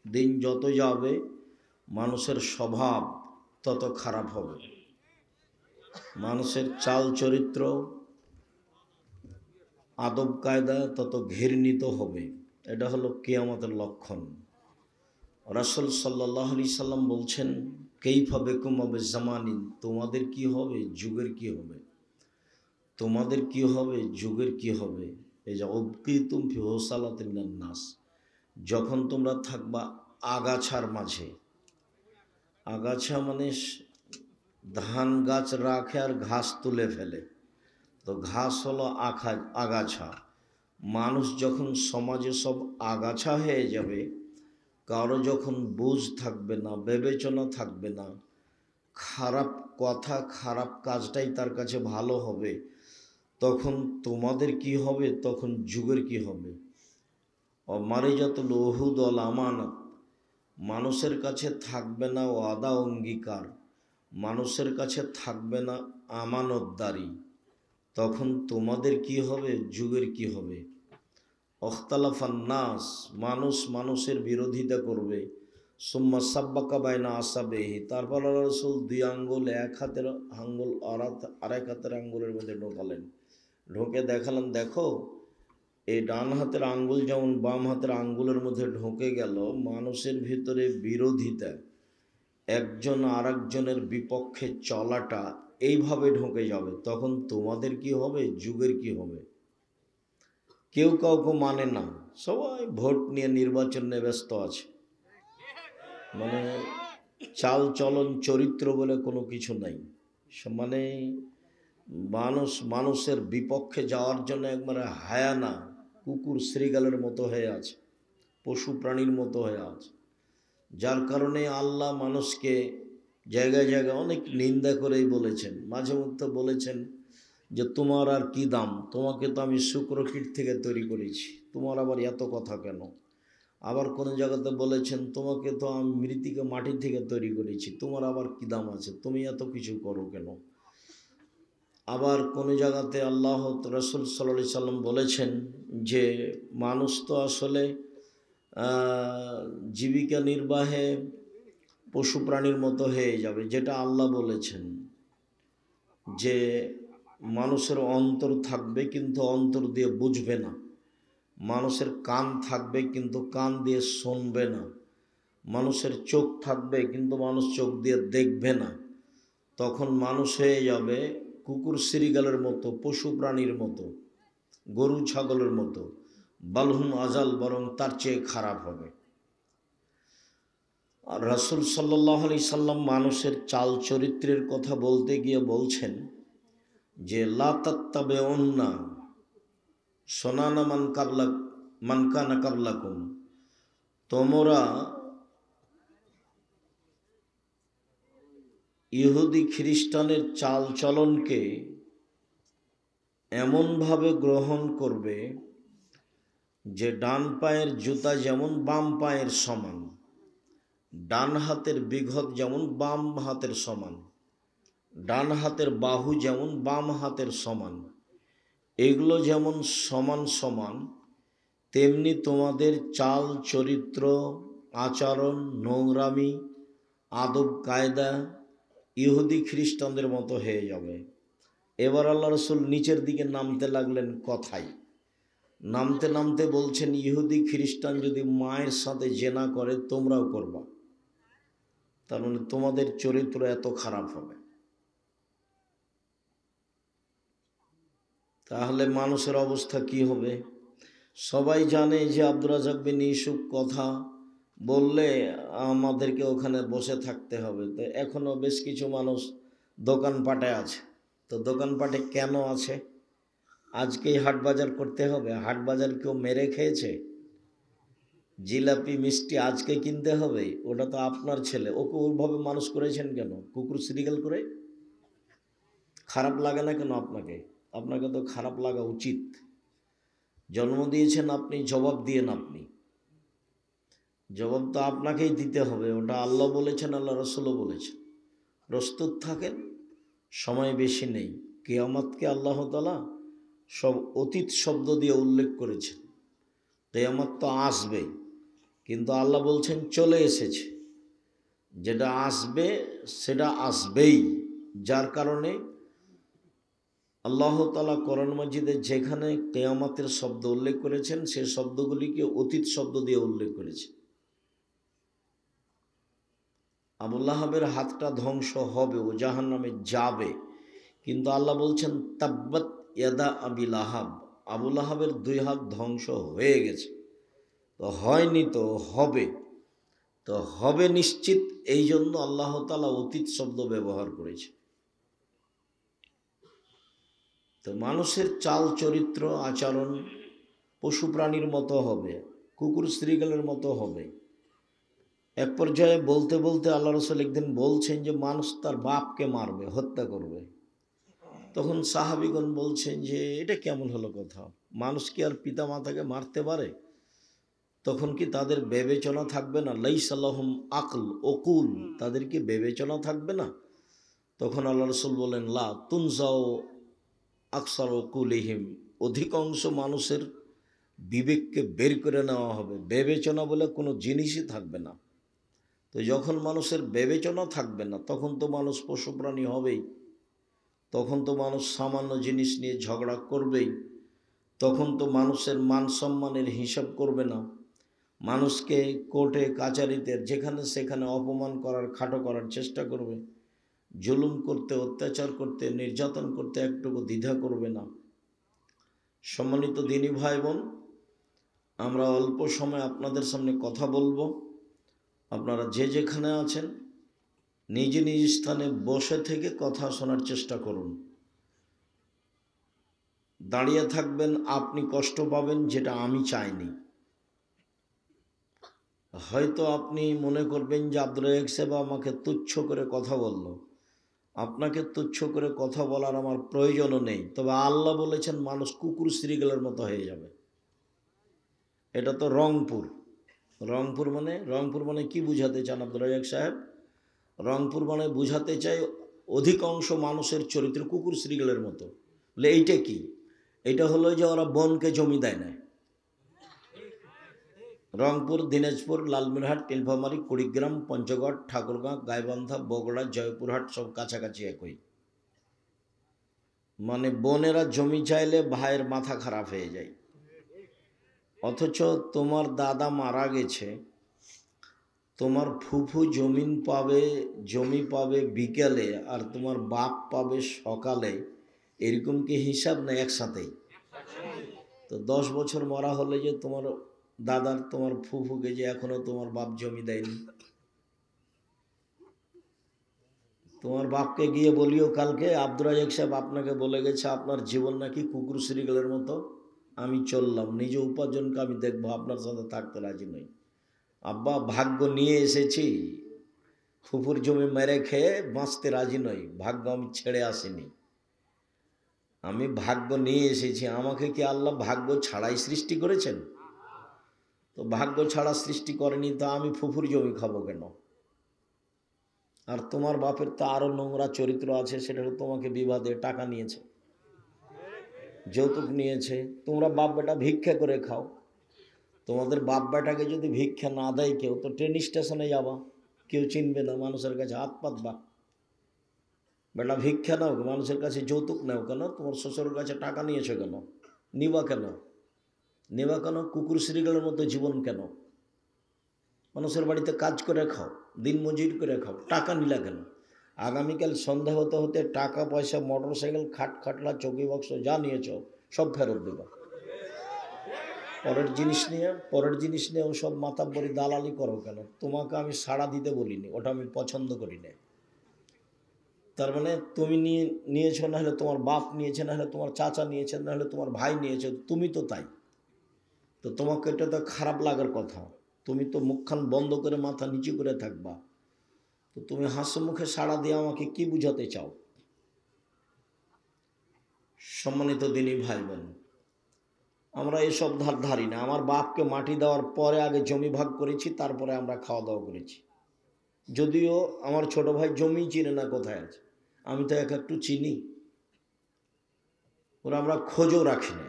দিন যত যাবে মানুষের স্বভাব তত খারাপ হবে, মানুষের চাল চরিত্র আদব কায়দা তত ঘৃণিত হবে। এটা হলো কিয়ামতের লক্ষণ। রাসূল সাল্লাল্লাহু আলাইহি সাল্লাম বলছেন, কাইফা বিকুম বিজামানিন, তোমাদের কি হবে, যুগের কি হবে, তোমাদের কি হবে, যুগের কি হবে। এই যে উবকিতুম ফি হুসালাতিন মিনান নাস, যখন তোমরা থাকবা আগাছার মাঝে। আগাছা মানে ধান গাছ রাখে আর ঘাস তুলে ফেলে, তো ঘাস হলো আগাছা। মানুষ যখন সমাজে সব আগাছা হয়ে যাবে, কারো যখন বুঝ থাকবে না, বিবেচনা থাকবে না, খারাপ কথা খারাপ কাজটাই তার কাছে ভালো হবে, তখন তোমাদের কি হবে, তখন যুগের কি হবে। অমারিজাতুল উহুদ ওয়াল আমানাত, মানুষের কাছে থাকবে না ওয়াদা অঙ্গীকার, মানুষের কাছে থাকবে না আমানতদারি, তখন তোমাদের কি হবে, যুগের কি হবে। অখতালাফান নাস, মানুষ মানুষের বিরোধিতা করবে। সুম্মা সাব্বাকা বাইনা আসাবেহি, তারপর আল্লাহ রাসূল দুই আঙ্গুল এক হাতের আঙ্গুল আরেক হাতের আঙ্গুলের মধ্যে ঢোকালেন, ঢোকে দেখালেন, দেখো এই ডান হাতের আঙ্গুল যেমন বাম হাতের আঙ্গুলের মধ্যে ঢোকে গেল, মানুষের ভিতরে বিরোধিতা, একজন আরেকজনের বিপক্ষে চলাটা এইভাবে ঢোকে যাবে, তখন তোমাদের কি হবে, যুগের কি হবে। কেউ কাউকে মানে না, সবাই ভোট নিয়ে নির্বাচন নিয়ে ব্যস্ত আছে, মানে চাল চলন চরিত্র বলে কোনো কিছু নাই। মানে মানুষের বিপক্ষে যাওয়ার জন্য একবারে হায়ানা কুকুর শ্রীগালের মতো হয়ে আছে, পশু প্রাণীর মতো হয়ে আছে। যার কারণে আল্লাহ মানুষকে জায়গায় জায়গায় অনেক নিন্দা করেই বলেছেন, মাঝে মধ্যে বলেছেন যে তোমার আর কি দাম, তোমাকে তো আমি শুক্রকীট থেকে তৈরি করেছি, তোমার আবার এত কথা কেন। আবার কোনো জায়গাতে বলেছেন, তোমাকে তো আমি মৃত্তিকা মাটি থেকে তৈরি করেছি, তোমার আবার কি দাম আছে, তুমি এত কিছু করো কেন। আবার কোনো জায়গাতে আল্লাহ রাসূল সাল্লাল্লাহু আলাইহি সাল্লাম বলেছেন যে মানুষ তো আসলে জীবিকা নির্বাহে পশু প্রাণীর মতো হয়ে যাবে, যেটা আল্লাহ বলেছেন যে মানুষের অন্তর থাকবে কিন্তু অন্তর দিয়ে বুঝবে না, মানুষের কান থাকবে কিন্তু কান দিয়ে শুনবে না, মানুষের চোখ থাকবে কিন্তু মানুষ চোখ দিয়ে দেখবে না, তখন মানুষ হয়ে যাবে কুকুর শ্রীগালের মতো, পশু প্রাণীর মতো, গরু ছাগলের মতো, বালহুম আজাল, বরং তার চেয়ে খারাপ হবে। আর রাসূল সাল্লাল্লাহু আলাইহি সাল্লাম মানুষের চাল চরিত্রের কথা বলতে গিয়ে বলছেন যে লা তাত্তাবিউন্না সুনানা মান কানা কাবলাকুম, তোমরা ইহুদি খ্রিস্টানের চাল চলনকে এমনভাবে গ্রহণ করবে যে ডান পায়ের জুতা যেমন বাম পায়ের সমান, ডান হাতের বিঘত যেমন বাম হাতের সমান, ডান হাতের বাহু যেমন বাম হাতের সমান, এগুলো যেমন সমান সমান, তেমনি তোমাদের চাল চরিত্র আচরণ নোংরামি আদব কায়দা ইহুদি খ্রিস্টানদের মতো হয়ে যাবে। এবার আল্লাহ রাসূল নিচের দিকে নামতে লাগলেন, কথাই নামতে নামতে বলছেন, ইহুদি খ্রিস্টান যদি মায়ের সাথে জেনা করে তোমরাও করবা, তার মানে তোমাদের চরিত্র এত খারাপ হবে। তাহলে মানুষের অবস্থা কি হবে। সবাই জানে যে আব্দুর রাজ্জাক বিন ইউসুফ কথা বললে আমাদেরকে ওখানে বসে থাকতে হবে, তো এখনও বেশ কিছু মানুষ দোকানপাটে আছে। তো দোকানপাটে কেন আছে, আজকেই হাট বাজার করতে হবে, হাট বাজার কেউ মেরে খেয়েছে, জিলাপি মিষ্টি আজকে কিনতে হবে, ওটা তো আপনার ছেলে, ওকে ওইভাবে মানুষ করেছেন কেন, কুকুর শ্রীগাল করে। খারাপ লাগে না কেন আপনাকে, আপনাকে তো খারাপ লাগা উচিত। জন্ম দিয়েছেন আপনি, জবাব দিয়েন আপনি, জবাব তো আপনাকেই দিতে হবে, ওটা আল্লাহ বলেছেন, আল্লাহ রাসূলও বলেছেন। প্রস্তুত থাকেন, সময় বেশি নেই। কিয়ামতকে আল্লাহ তাআলা সব অতীত শব্দ দিয়ে উল্লেখ করেছেন, কিয়ামত তো আসবে, কিন্তু আল্লাহ বলছেন চলে এসেছে, যেটা আসবে সেটা আসবেই। যার কারণে আল্লাহ তাআলা কোরআন মাজিদে যেখানে কিয়ামতের শব্দ উল্লেখ করেছেন সে শব্দগুলিকে অতীত শব্দ দিয়ে উল্লেখ করেছেন। আবু লাহাবের হাতটা ধ্বংস হবে, ও জাহান্নামে যাবে, কিন্তু আল্লাহ বলছেন তাব্বাত ইয়াদা আবি লাহাব, আবু লাহাবের 2 হাত ধ্বংস হয়ে গেছে। তো হয়নি, তো হবে, তো হবে নিশ্চিত। এই জন্য আল্লাহ তাআলা অতীত শব্দ ব্যবহার করেছে। তো মানুষের চাল চরিত্র আচরণ পশু প্রাণীর মতো হবে, কুকুর শ্রীগালের মতো হবে। এক পর্যায়ে বলতে বলতে আল্লাহ রাসূল একদিন বলছেন যে মানুষ তার বাপকে মারবে, হত্যা করবে। তখন সাহাবীগণ বলছেন যে এটা কেমন হলো কথা, মানুষ কি আর পিতা মাতাকে মারতে পারে? তখন কি তাদের বিবেচনা থাকবে না? লাইসা লাহুম আকল ওকুল, তাদের কি বিবেচনা থাকবে না? তখন আল্লাহ রাসূল বলেন লা তুনজাও আকসার ওকুলিহিম, অধিকাংশ মানুষের বিবেককে বের করে নেওয়া হবে, বিবেচনা বলে কোনো জিনিসই থাকবে না। তো যখন মানুষের বিবেচনা থাকবে না তখন তো মানুষ পশু প্রাণী হবেই, তখন তো মানুষ সামান্য জিনিস নিয়ে ঝগড়া করবেই, তখন তো মানুষের মান সম্মানের হিসাব করবে না, মানুষকে কোর্টে কাচারিতে যেখানে সেখানে অপমান করার, খাটো করার চেষ্টা করবে, জুলুম করতে, অত্যাচার করতে, নির্যাতন করতে একটুকু দ্বিধা করবে না। সম্মানিত দিনী ভাই বোন, আমরা অল্প সময় আপনাদের সামনে কথা বলবো। আপনারা যে যেখানে আছেন নিজ নিজ স্থানে বসে থেকে কথা শোনার চেষ্টা করুন। দাঁড়িয়ে থাকবেন আপনি কষ্ট পাবেন, যেটা আমি চাইনি। হয়তো আপনি মনে করবেন যে আব্দুল রাজ্জাক সাহেব আমাকে তুচ্ছ করে কথা বলল। আপনাকে তুচ্ছ করে কথা বলার আমার প্রয়োজনও নেই, তবে আল্লাহ বলেছেন মানুষ কুকুর শ্রীগালের মতো হয়ে যাবে। এটা তো রংপুর। রংপুর মানে কি বুঝাতে চান আব্দুল রাজ্জাক সাহেব? রংপুর মানে বুঝাতে চাই অধিকাংশ মানুষের চরিত্র কুকুর শ্রীগালের মতো। বলে এইটা কি? এটা হলো যে ওরা বনকে জমি দেয় না। রংপুর, দিনাজপুর, লালমিরহাট, নীলফামারী, কুড়িগ্রাম, পঞ্চগড়, ঠাকুরগাঁও, গাইবান্ধা, বগুড়া, জয়পুরহাট সব কাছাকাছি একই। মানে বোনেরা জমি চাইলে ভাইয়ের মাথা খারাপ হয়ে যায়। অথচ তোমার দাদা মারা গেছে, তোমার ফুফু জমি পাবে বিকেলে, আর তোমার বাপ পাবে সকালে। এরকম কি হিসাব না একসাথেই? তো 10 বছর মরা হলে যে তোমার দাদার, তোমার ফুফুকে যে এখনো তোমার বাপ জমি দেয়নি, তোমার বাপকে গিয়ে বলিও কালকে আব্দুর রাজ্জাক সাহেব আপনাকে বলে গেছে আপনার জীবন নাকি কুকুর শ্রীগালের মতো। আমি চললাম, নিজে উপার্জনকে আমি দেখবো, আপনার সাথে থাকতে রাজি নই। আব্বা ভাগ্য নিয়ে এসেছি, ফুফুর জমি মেরে খেয়ে বাঁচতে রাজি নই, ভাগ্য আমি ছেড়ে আসিনি, আমি ভাগ্য নিয়ে এসেছি। আমাকে কি আল্লাহ ভাগ্য ছাড়াই সৃষ্টি করেছেন? তো ভাগ্য ছাড়া সৃষ্টি করেনি, তো আমি ফুফুর জমি খাবো কেন? আর তোমার বাপের তো আরও নোংরা চরিত্র আছে, সেটা হলো তোমাকে বিবাহ দিয়ে টাকা নিয়েছে, যৌতুক নিয়েছে। তোমরা বাপ বেটা ভিক্ষা করে খাও। তোমাদের বাপ বেটাকে যদি ভিক্ষা না দেয় কেউ, তো ট্রেন স্টেশনে যাবা, কেউ চিনবে না, মানুষের কাছে হাত পাতবা। বেটা ভিক্ষা নাও, মানুষের কাছে যৌতুক নাও কেন? তোমার শ্বশুরের কাছে টাকা নিয়েছো কেন? নিবা কেন? কুকুর শ্রীগালের মতো জীবন কেন? মানুষের বাড়িতে কাজ করে খাও, দিন মজুরি করে খাও, টাকা নিলা কেন? আগামীকাল সন্ধ্যা হতে হতে টাকা পয়সা, মোটর সাইকেল, খাটলা, চৌকি বক্স যা নিয়েছ সব ফেরত দেবা। পরের জিনিস নিয়ে সব মাতাব্বরি দালালি করো কেন? তোমাকে আমি সাড়া দিতে বলিনি, ওটা আমি পছন্দ করি না। তার মানে তুমি নিয়েছো, না হলে তোমার বাপ নিয়েছে, না হলে তোমার চাচা নিয়েছে, না হলে তোমার ভাই নিয়েছে, তুমি তো তাই। তো তোমাকে এটা তো খারাপ লাগার কথা। তুমি তো মুখখান বন্ধ করে মাথা নিচু করে থাকবা। তো তুমি হাস্য মুখে সাড়া দিয়ে আমাকে কি বুঝাতে চাও? সম্মানিত দিনী ভাই বোন, আমরা এসব ধারি না। আমার বাপকে মাটি দেওয়ার পরে আগে জমি ভাগ করেছি, তারপরে আমরা খাওয়া দাওয়া করেছি। যদিও আমার ছোট ভাই জমি চিনে না কোথায় আছে, আমি তো একটু চিনি, ওরা আমরা খোঁজও রাখি না।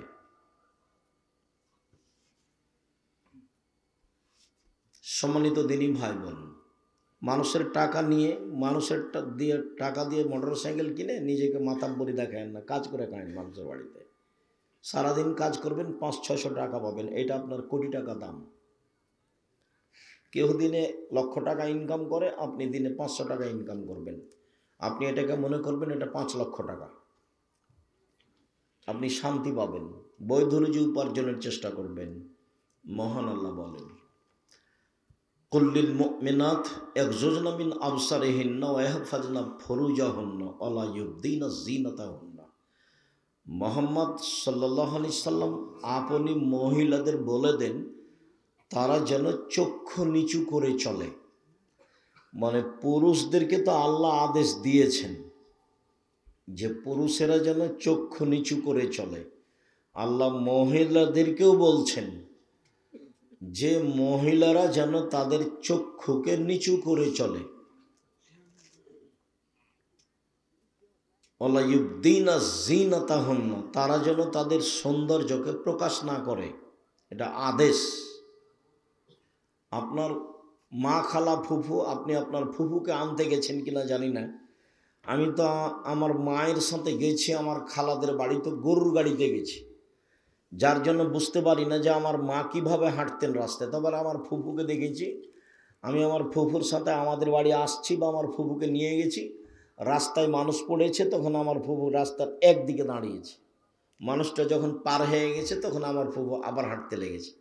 সম্মানিত দিনী ভাই বোন, মানুষের টাকা নিয়ে টাকা দিয়ে মোটর সাইকেল কিনে নিজেকে মাতাব্বরি দেখায় না, কাজ করে খায় মানুষের বাড়িতে। সারাদিন কাজ করবেন, 500-600 টাকা পাবেন, এটা আপনার কোটি টাকা দাম। কেউ দিনে 1,00,000 টাকা ইনকাম করে, আপনি দিনে 500 টাকা ইনকাম করবেন। আপনি এটাকে মনে করবেন এটা 5 লক্ষ টাকা। আপনি শান্তি পাবেন, বৈধ রুজি উপার্জনের চেষ্টা করবেন। মহান আল্লাহ বলেন, কুল্লিল মুমিনাত ইয়াগযুজনা মিন আবসারিহিন্না ওয়া ইয়াহফাজনা ফুরুজাহুন্না ওয়া লা ইউবদিনা যিনাতাহুন্না। মুহাম্মদ সাল্লাল্লাহু আলাইহি সাল্লাম আপনি মহিলাদের বলে দেন তারা যেন চক্ষু নিচু করে চলে। মানে পুরুষদেরকে তো আল্লাহ আদেশ দিয়েছেন যে পুরুষেরা যেন চক্ষু নিচু করে চলে। আল্লাহ মহিলাদেরকেও বলছেন যে মহিলারা যেন তাদের চক্ষুকে নিচু করে চলে। ওয়ালা ইউবদিনা যিনাতাহুন্না, তারা যেন তাদের সৌন্দর্যকে প্রকাশ না করে, এটা আদেশ। আপনার মা, খালা, ফুফু, আপনি আপনার ফুফুকে আনতে গেছেন কিনা জানি না, আমি তো আমার মায়ের সাথে গেছি আমার খালাদের বাড়ি, তো গরুর গাড়িতে গেছি, যার জন্য বুঝতে পারি না যে আমার মা কিভাবে হাঁটতেন রাস্তায়। তবে আমার ফুফুকে দেখেছি, আমি আমার ফুফুর সাথে আমাদের বাড়ি আসছি বা আমার ফুফুকে নিয়ে গেছি, রাস্তায় মানুষ পড়েছে, তখন আমার ফুফু রাস্তার একদিকে দাঁড়িয়েছে। মানুষটা যখন পার হয়ে গেছে তখন আমার ফুফু আবার হাঁটতে লেগেছে।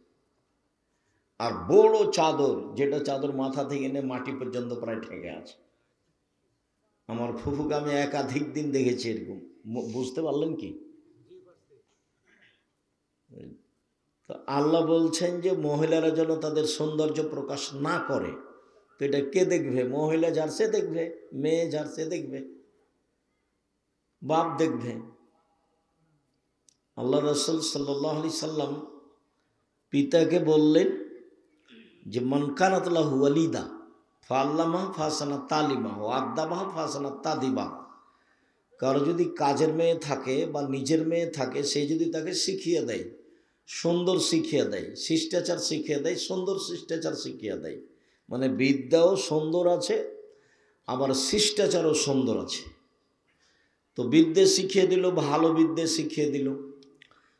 আর বড় চাদর, যেটা চাদর মাথা থেকে এনে মাটি পর্যন্ত প্রায় ঠেকে আছে। আমার ফুফুকে আমি একাধিক দিন দেখেছি এরকম। বুঝতে পারলেন কি? তো আল্লাহ বলছেন যে মহিলারা যেন তাদের সৌন্দর্য প্রকাশ না করে। তো এটা কে দেখবে? মহিলা যার সে দেখবে, মেয়ে যার সে দেখবে, বাপ দেখবে। আল্লাহ রাসূল সাল্লাল্লাহু আলাইহি সাল্লাম পিতাকে বললেন যে মান কানাত লাহু ওয়ালিদা ফাআল্লামা ফাসানা তালিমা ওয়া আদাবা ফাসানা তাদিবা। কারো যদি কাজের মেয়ে থাকে বা নিজের মেয়ে থাকে, সে যদি তাকে শিখিয়ে দেয়, সুন্দর শিখিয়ে দেয়, শিষ্টাচার শিখিয়ে দেয়, সুন্দর শিষ্টাচার শিখিয়ে দেয়, মানে বিদ্যাও সুন্দর আছে আবার শিষ্টাচারও সুন্দর আছে। তো বিদ্যে শিখিয়ে দিল, ভালো বিদ্যে শিখিয়ে দিল,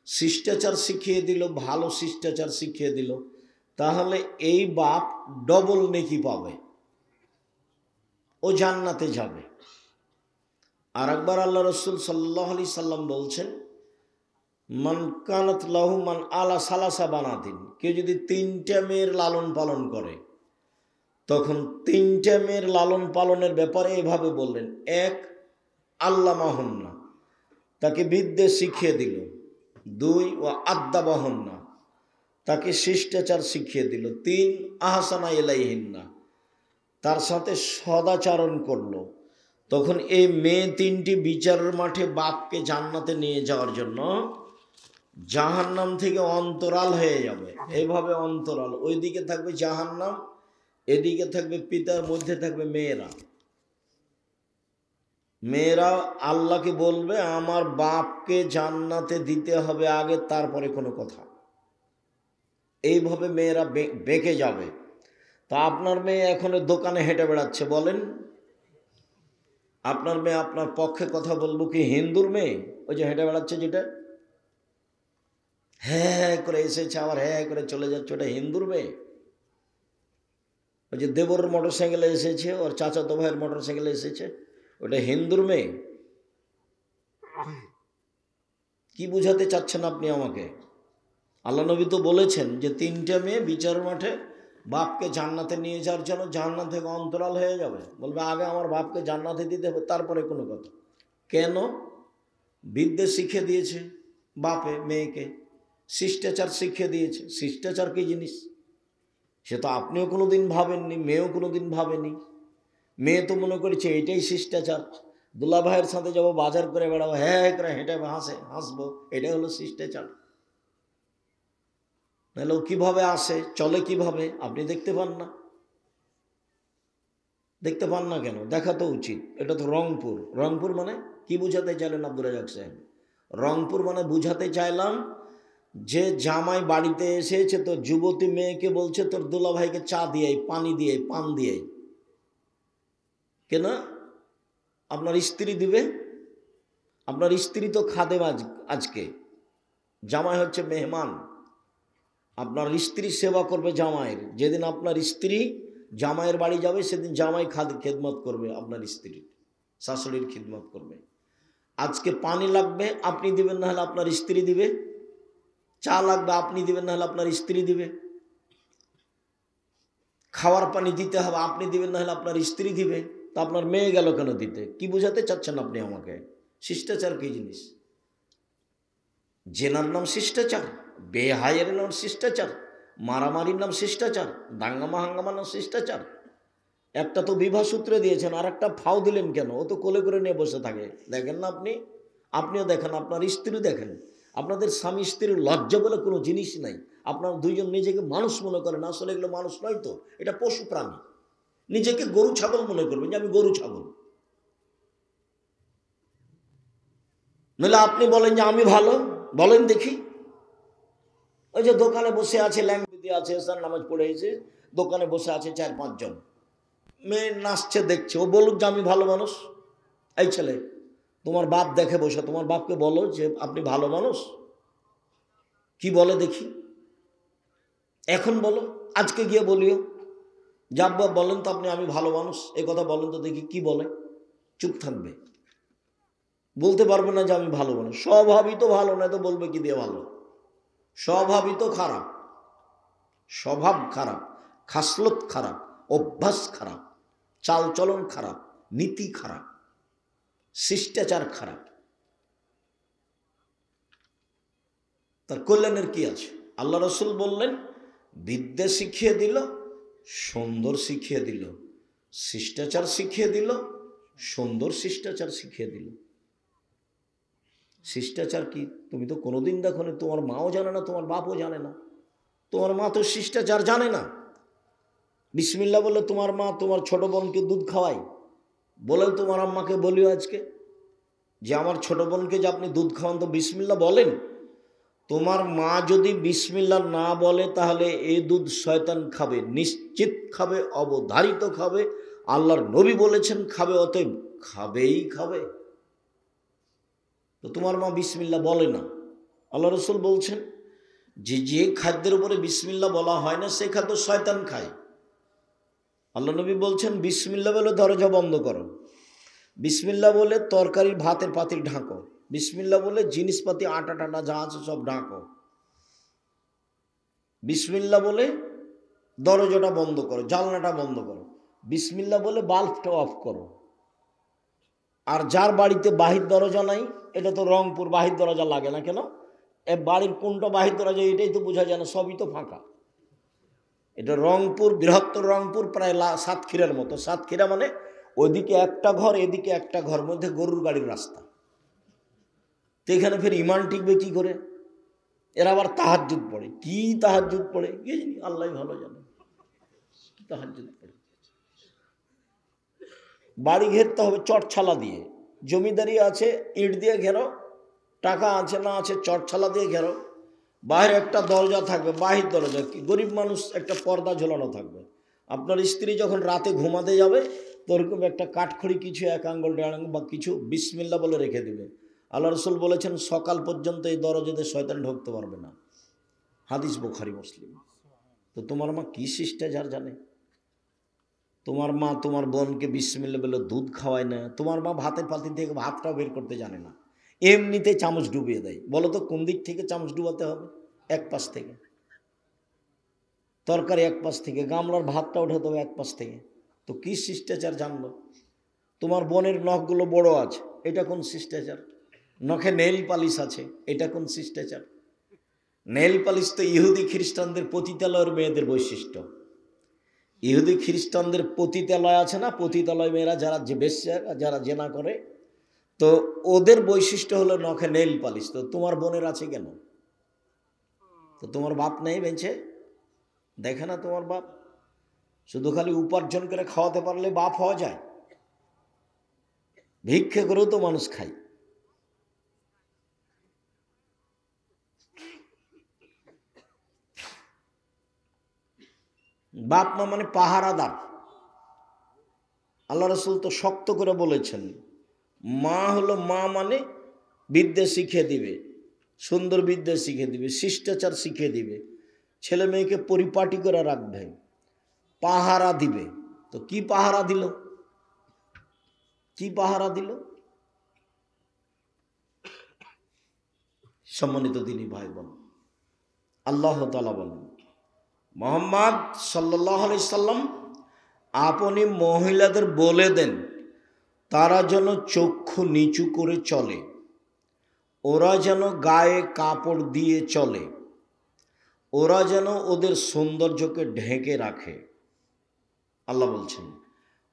শিষ্টাচার শিখিয়ে দিল, ভালো শিষ্টাচার শিখিয়ে দিল, তাহলে এই বাপ ডবল নেকি পাবে, ও জান্নাতে যাবে। আর একবার আল্লাহ রাসূল সাল্লাল্লাহু আলাইহি সাল্লাম বলছেন মান কানাত লাহু মান আলা সালাসা বানাতিন, কেউ যদি 3টা মেয়ের লালন পালন করে, তখন 3টা মেয়ের লালন পালনের ব্যাপারে এভাবে বললেন, 1 আল্লামাহুন্না, তাকে বিদ্যে শিখিয়ে দিল, 2 ও আদাবাহুন্না, তাকে শিষ্টাচার শিখিয়ে দিল, 3 আহসানা ইলাইহিন্না, তার সাথে সদাচরণ করলো। তখন এই মেয়ে 3টি বিচারের মাঠে বাপকে জান্নাতে নিয়ে যাওয়ার জন্য জাহান্নাম থেকে অন্তরাল হয়ে যাবে। এইভাবে অন্তরাল, ওইদিকে থাকবে জাহান্নাম, এদিকে থাকবে পিতার, মধ্যে থাকবে মেয়েরা। মেয়েরা আল্লাহকে বলবে আমার বাপকে জান্নাতে দিতে হবে আগে, তারপরে কোনো কথা। এইভাবে মেয়েরা বেঁকে যাবে। তা আপনার মেয়ে এখন দোকানে হেঁটে বেড়াচ্ছে, বলেন আপনার মেয়ে আপনার পক্ষে কথা বলবো কি হিন্দুর মেয়ে? ওই যে হেঁটে বেড়াচ্ছে, যেটা হ্যাঁ হ্যাঁ করে এসেছে আবার হ্যাঁ হ্যাঁ করে চলে যাচ্ছে, ওটা হিন্দুর মেয়ে? ওই যে দেবর মোটর সাইকেলে এসেছে, ওর চাচাতো ভাইয়ের মোটর সাইকেলে এসেছে, ওটা হিন্দুর মেয়ে? কি বুঝাতে চাচ্ছেন আপনি আমাকে? আল্লাহ নবী তো বলেছেন যে 3টা মেয়ে বিচার মাঠে বাপকে জান্নাতে নিয়ে যাওয়ার জন্য জান্নাত থেকে অন্তরাল হয়ে যাবে, বলবে আগে আমার বাপকে জান্নাতে দিতে হবে, তারপরে কোনো কথা। কেন? বিদ্যে শিখিয়ে দিয়েছে বাপে মেয়েকে, শিষ্টাচার শিখিয়ে দিয়েছে। শিষ্টাচার কি জিনিস সে তো আপনিও কোনো দিন ভাবেননি, মেয়েও কোনো দিন ভাবেনি। মেয়ে তো মনে করেছে এটাই শিষ্টাচার, দুলা ভাইয়ের সাথে যাবো, বাজার করে বেড়াবো, হ্যাঁ করে হেঁটে হাসবো, এটাই হলো শিষ্টাচার। নাহলে ও কীভাবে আসে, চলে কিভাবে? আপনি দেখতে পান না? দেখতে পান না কেন? দেখা তো উচিত। এটা তো রংপুর। রংপুর মানে কি বুঝাতে চাইলেন আব্দুর রাজ্জাক সাহেব? রংপুর মানে বুঝাতে চাইলাম যে জামাই বাড়িতে এসেছে তো যুবতী মেয়েকে বলছে তোর দুলাভাইকে চা দিয়ে পানি দিয়ে পান দিয়ে, কেন? আপনার স্ত্রী দিবে, আপনার স্ত্রী তো খাদেম। আজকে জামাই হচ্ছে মেহমান, আপনার স্ত্রী সেবা করবে জামাইয়ের। যেদিন আপনার স্ত্রী জামাইয়ের বাড়ি যাবে সেদিন জামাই খেদমত করবে, আপনার স্ত্রীর শাশুড়ির খিদমত করবে। আজকে পানি লাগবে আপনি দিবেন, না হলে আপনার স্ত্রী দিবে। চা লাগবে আপনি দিবেন, না হলে আপনার স্ত্রী দিবে। খাওয়ার পানি দিতে হবে আপনি দিবেন, না হলে আপনার স্ত্রী দিবে। তা আপনার মেয়ে গেল কেন দিতে? কি বোঝাতে চাচ্ছেন আপনি আমাকে? শিষ্টাচার কি জিনিস? জেনার নাম শিষ্টাচার, বেহায়ের নাম শিষ্টাচার, মারামারির নাম শিষ্টাচার, দাঙ্গামা হাঙ্গামার নাম শিষ্টাচার। একটা তো বিবাহ সূত্রে দিয়েছেন, আর একটা ফাও দিলেন কেন? ও তো কোলে করে নিয়ে বসে থাকে, দেখেন না আপনি? আপনিও দেখেন, আপনার স্ত্রী দেখেন। আপনাদের স্বামী স্ত্রীর লজ্জা বলে কোনো জিনিস নাই। আপনার দুইজন নিজেকে মানুষ মনে করেন, আসলে এগুলো মানুষ নয় তো, এটা পশু প্রাণী। নিজেকে গরু ছাগল মনে করবেন যে আমি গরু ছাগল। নইলে আপনি বলেন যে আমি ভালো, বলেন দেখি। ওই যে দোকানে বসে আছে, ল্যাঙ্গুয়েজ আছে, এসার নামাজ পড়ে এসে দোকানে বসে আছে 4-5 জন, মেয়ে নাচছে দেখছে, ও বলুক যে আমি ভালো মানুষ। এই ছেলে, তোমার বাপ দেখে বসে, তোমার বাপকে বলো যে আপনি ভালো মানুষ। কি বলে দেখি, এখন বলো, আজকে গিয়ে বলিও যে আব্বা বলেন তো আপনি আমি ভালো মানুষ, এই কথা বলেন তো দেখি কি বলে। চুপ থাকবে, বলতে পারবে না যে আমি ভালো মানুষ। স্বভাবই তো ভালো না, তো বলবে কি দিয়ে ভালো? স্বভাবই তো খারাপ, স্বভাব খারাপ, খাসলত খারাপ, অভ্যাস খারাপ, চালচলন খারাপ, নীতি খারাপ, শিষ্টাচার খারাপ। তার কল্যাণের কি আছে? আল্লাহ রসুল বললেন বিদ্যা শিখিয়ে দিল, সুন্দর শিখিয়ে দিল, শিষ্টাচার শিখিয়ে দিল, সুন্দর শিষ্টাচার শিখিয়ে দিল। শিষ্টাচার কি তুমি তো কোনোদিন দেখো না, তোমার মাও জানে না, তোমার বাপও জানে না। তোমার মা তো শিষ্টাচার জানে না। বিসমিল্লাহ বলে তোমার মা তোমার ছোট বোনকে দুধ খাওয়ায়, বলে তোমার আম্মাকে বলিও আজকে যে আমার ছোট বোনকে যে আপনি দুধ খাওয়ান তো বিসমিল্লাহ বলেন। তোমার মা যদি বিসমিল্লাহ না বলে তাহলে এই দুধ শয়তান খাবে, নিশ্চিত খাবে, অবধারিত খাবে। আল্লাহর নবী বলেছেন খাবে, অতএব খাবেই খাবে। তো তোমার মা বিসমিল্লাহ বলে না। আল্লাহ রসুল বলছেন যে যে খাদ্যের উপরে বিসমিল্লাহ বলা হয় না সে খাদ্য শয়তান খায়। আল্লাহ নবী বলছেন বিসমিল্লাহ বলে দরজা বন্ধ করো, বিসমিল্লাহ বলে তরকারি ভাতের পাতিল ঢাকো, বিসমিল্লাহ বলে জিনিসপাতি আটা টাটা যা আছে সব ঢাকো, বিসমিল্লাহ বলে দরজাটা বন্ধ করো, জানলাটা বন্ধ করো, বিসমিল্লাহ বলে বাল্বটা অফ করো। আর যার বাড়িতে বাহির দরজা নাই, এটা তো রংপুর, বাহির দরজা লাগে না কেন? এ বাড়ির কোনটা বাহির দরজা এটাই তো বোঝা যায় না, সবই তো ফাঁকা। এটা রংপুর, বৃহত্তর রংপুর, প্রায় সাতক্ষীরার মতো। সাতক্ষীরা মানে ওইদিকে একটা ঘর, এদিকে একটা ঘর, মধ্যে গরুর গাড়ির রাস্তা। তো এখানে ফের ইমান টিকবে কি করে? এরা আবার তাহাজ্জুদ পড়ে। কি তাহাজ্জুদ পড়ে কি জানি, আল্লাহ ভালো জানে তাহাজ্জুদ পড়ে। বাড়ি ঘেরতে হবে চটছালা দিয়ে, জমিদারি আছে ইট দিয়ে ঘেরো, টাকা আছে না আছে চটছালা দিয়ে ঘেরো। বাইরে একটা দরজা থাকবে, বাহির দরজা, কি গরিব মানুষ একটা পর্দা ঝোলানো থাকবে। আপনার স্ত্রী যখন রাতে ঘুমাতে যাবে তো ওরকম একটা কাঠখড়ি কিছু 1 আঙ্গুল 1.5 আঙ্গুল বা কিছু বিসমিল্লাহ বলে রেখে দেবে। আল্লাহ রসুল বলেছেন সকাল পর্যন্ত এই দরজাতে শয়তান ঢুকতে পারবে না। হাদিস বুখারী মুসলিম। তো তোমার মা কি শিষ্টাচার জানে? তোমার মা তোমার বোনকে বিসমিল্লাহ বলে দুধ খাওয়ায় না। তোমার মা ভাতের পাতিল থেকে ভাতটাও বের করতে জানে না, এমনিতে চামচ ডুবিয়ে দেয়। বলো তো কোন দিক থেকে চামচ ডুবাতে হবে? এক পাশ থেকে। তরকারি এক পাশ থেকে, গামলার ভাতটা উঠাতে হবে এক পাশ থেকে। তো কি শিষ্টাচার জানলো? তোমার বোনের নখগুলো বড় আছে, এটা কোন শিষ্টাচার? নখে নেল পালিশ আছে, এটা কোন শিষ্টাচার? নেল পালিশ তো ইহুদি খ্রিস্টানদের পতিতালয়ের মেয়েদের বৈশিষ্ট্য। ইহুদি খ্রিস্টানদের পতিতালয় আছে না, পতিতালয় মেয়েরা যারা যে বেশ্যা, যারা জেনা করে, তো ওদের বৈশিষ্ট্য হলো নখে নেল পালিশ। তো তোমার বোনের আছে কেন? তো তোমার বাপ নেই বেঁচে? দেখে না তোমার বাপ? শুধু খালি উপার্জন করে খাওয়াতে পারলে বাপ হওয়া যায়? ভিক্ষে করেও তো মানুষ খায়। বাপ মা মানে পাহারাদার। আল্লাহ রসুল তো শক্ত করে বলেছেন, মা হলো মা মানে বিদ্যা শিখিয়ে দিবে, সুন্দর বিদ্যা শিখিয়ে দিবে, শিষ্টাচার শিখিয়ে দিবে, ছেলে মেয়েকে পরিপাটি করে রাখবে, পাহারা দিবে। তো কি পাহারা দিল? কি পাহারা দিল? সম্মানিত দিনী ভাই বোন, আল্লাহ তাআলা বলেন, মুহাম্মদ সাল্লাল্লাহু আলাইহি সাল্লাম আপনি মহিলাদের বলে দেন তারা যেন চক্ষু নিচু করে চলে, ওরা যেন গায়ে কাপড় দিয়ে চলে, ওরা যেন ওদের সৌন্দর্যকে ঢেকে রাখে। আল্লাহ বলছেন,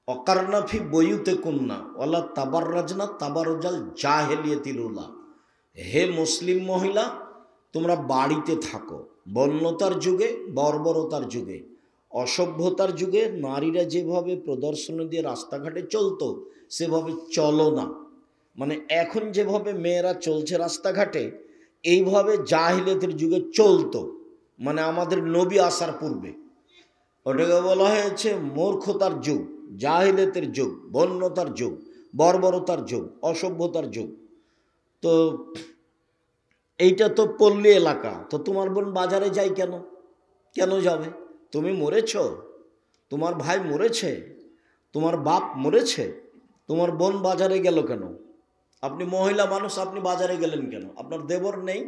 অকারনা ফি বুয়ুতিকুন্না ওয়ালা তাবাররাজনা তাবারুজাল জাহিলিয়াতিল উলা। হে মুসলিম মহিলা, তোমরা বাড়িতে থাকো। বন্যতার যুগে, বর্বরতার যুগে, অসভ্যতার যুগে নারীরা যেভাবে প্রদর্শনী দিয়ে রাস্তাঘাটে চলতো সেভাবে চলো না। মানে এখন যেভাবে মেয়েরা চলছে রাস্তাঘাটে, এইভাবে জাহিলিয়াতের যুগে চলতো, মানে আমাদের নবী আসার পূর্বে। ওটাকে বলা হয়েছে মূর্খতার যুগ, জাহিলিয়াতের যুগ, বন্যতার যুগ, বর্বরতার যুগ, অসভ্যতার যুগ। তো এইটা তো পল্লী এলাকা। তো তোমার বোন বাজারে যায় কেন? কেন যাবে? তুমি মরেছ, তোমার ভাই মরেছে, তোমার বাপ মরেছে, তোমার বোন বাজারে গেল কেন? আপনি মহিলা মানুষ, আপনি বাজারে গেলেন কেন? আপনার দেবর নেই,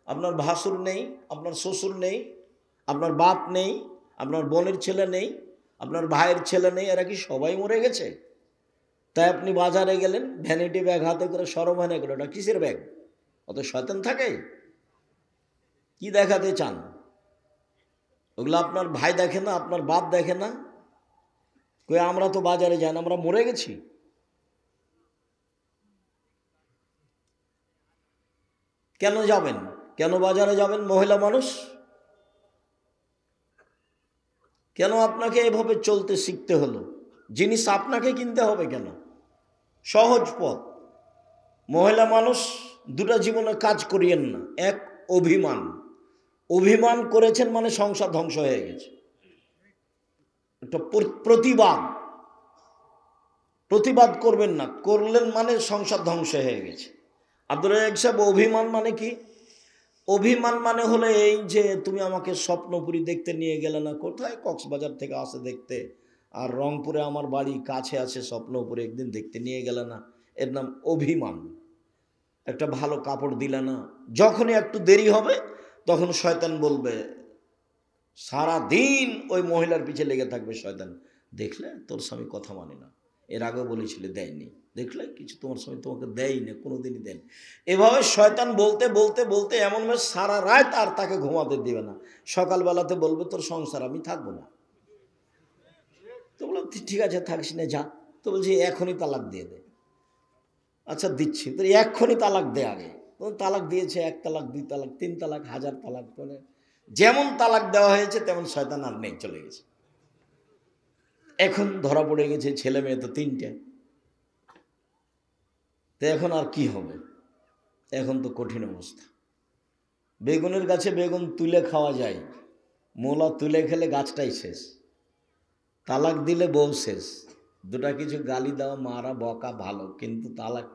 আপনার ভাসুর নেই, আপনার শ্বশুর নেই, আপনার বাপ নেই, আপনার বোনের ছেলে নেই, আপনার ভাইয়ের ছেলে নেই, এরা কি সবাই মরে গেছে? তাই আপনি বাজারে গেলেন ভ্যানিটি ব্যাগ হাতে করে, সরভানে করে। ওটা কিসের ব্যাগ? অত শয়তান থাকে? কি দেখাতে চান? ওগুলো আপনার ভাই দেখে না, আপনার বাপ দেখে না? কই আমরা তো বাজারে যাই না, আমরা মরে গেছি। কেন যাবেন? কেন বাজারে যাবেন মহিলা মানুষ? কেন আপনাকে এভাবে চলতে শিখতে হলো? জিনিস আপনাকে কিনতে হবে কেন? সহজ পথ। মহিলা মানুষ দুটা জীবনে কাজ করিয়েন না। এক, অভিমান। অভিমান করেছেন মানে সংসার ধ্বংস হয়ে গেছে। একটা প্রতিবাদ, প্রতিবাদ করবেন না, করলেন মানে সংসার ধ্বংস হয়ে গেছে। আব্দুর রাজ্জাক সাহেব, অভিমান মানে কি? অভিমান মানে হলো এই যে তুমি আমাকে স্বপ্নপুরী দেখতে নিয়ে গেলে না, কোথায় কক্সবাজার থেকে আসে দেখতে, আর রংপুরে আমার বাড়ি কাছে আছে, স্বপ্নপুরে একদিন দেখতে নিয়ে গেলে না, এর নাম অভিমান। একটা ভালো কাপড় দিলে না, যখনই একটু দেরি হবে তখন শয়তান বলবে, সারা দিন ওই মহিলার পিছে লেগে থাকবে শয়তান, দেখলে তোর স্বামী কথা মানে না, এর আগেও বলেছিলে দেয়নি, দেখলে কিছু তোমার স্বামী তোমাকে দেয়ই না, কোনোদিনই দেন। এভাবে শয়তান বলতে বলতে বলতে এমনভাবে সারা রাত আর তাকে ঘুমাতে দিবে না। সকালবেলাতে বলবে তোর সংসার আমি থাকবো না। তো বললাম ঠিক আছে থাকিস না, যা। তো বলছি এখনই তালাক দিয়ে দে। আচ্ছা দিচ্ছি, তো এক্ষুনি তালাক দে আগে। তালাক দিয়েছে, 1 তালাক, 2 তালাক, 3 তালাক, 1000 তালাক, মানে যেমন তালাক দেওয়া হয়েছে তেমন শয়তান আর নেই, চলে গেছে। এখন ধরা পড়ে গেছে, ছেলে মেয়ে তো 3টে। তো এখন আর কি হবে? এখন তো কঠিন অবস্থা। বেগুনের গাছে বেগুন তুলে খাওয়া যায়, মূলা তুলে খেলে গাছটাই শেষ। তালাক দিলে বউ শেষ। দুটা কিছু গালি দেওয়া, মারা, বকা ভালো, কিন্তু তালাক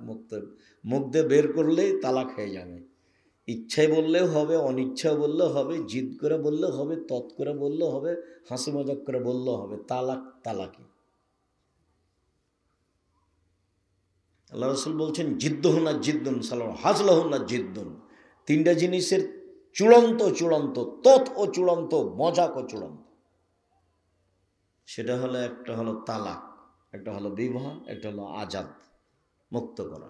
মুখ দিয়ে বের করলেই তালাক হয়ে যাবে। ইচ্ছায় বললেও হবে, অনিচ্ছায় বললেও হবে, জিদ করে বললেও হবে, তৎ করে বললেও হবে, হাসি মজাক করে বললেও হবে, তালাক তালাকি। আল্লাহ রসুল বলছেন জিদ্দুন আর জিদ্দুন সালাম হাজলাহুন আর জিদ্দুন। 3টা জিনিসের চূড়ান্ত চূড়ান্ত, তৎ ও চূড়ান্ত, মজাক ও চূড়ান্ত। সেটা হলো, একটা হলো তালাক, একটা হলো বিবাহ, একটা হলো আজাদ, মুক্ত করা।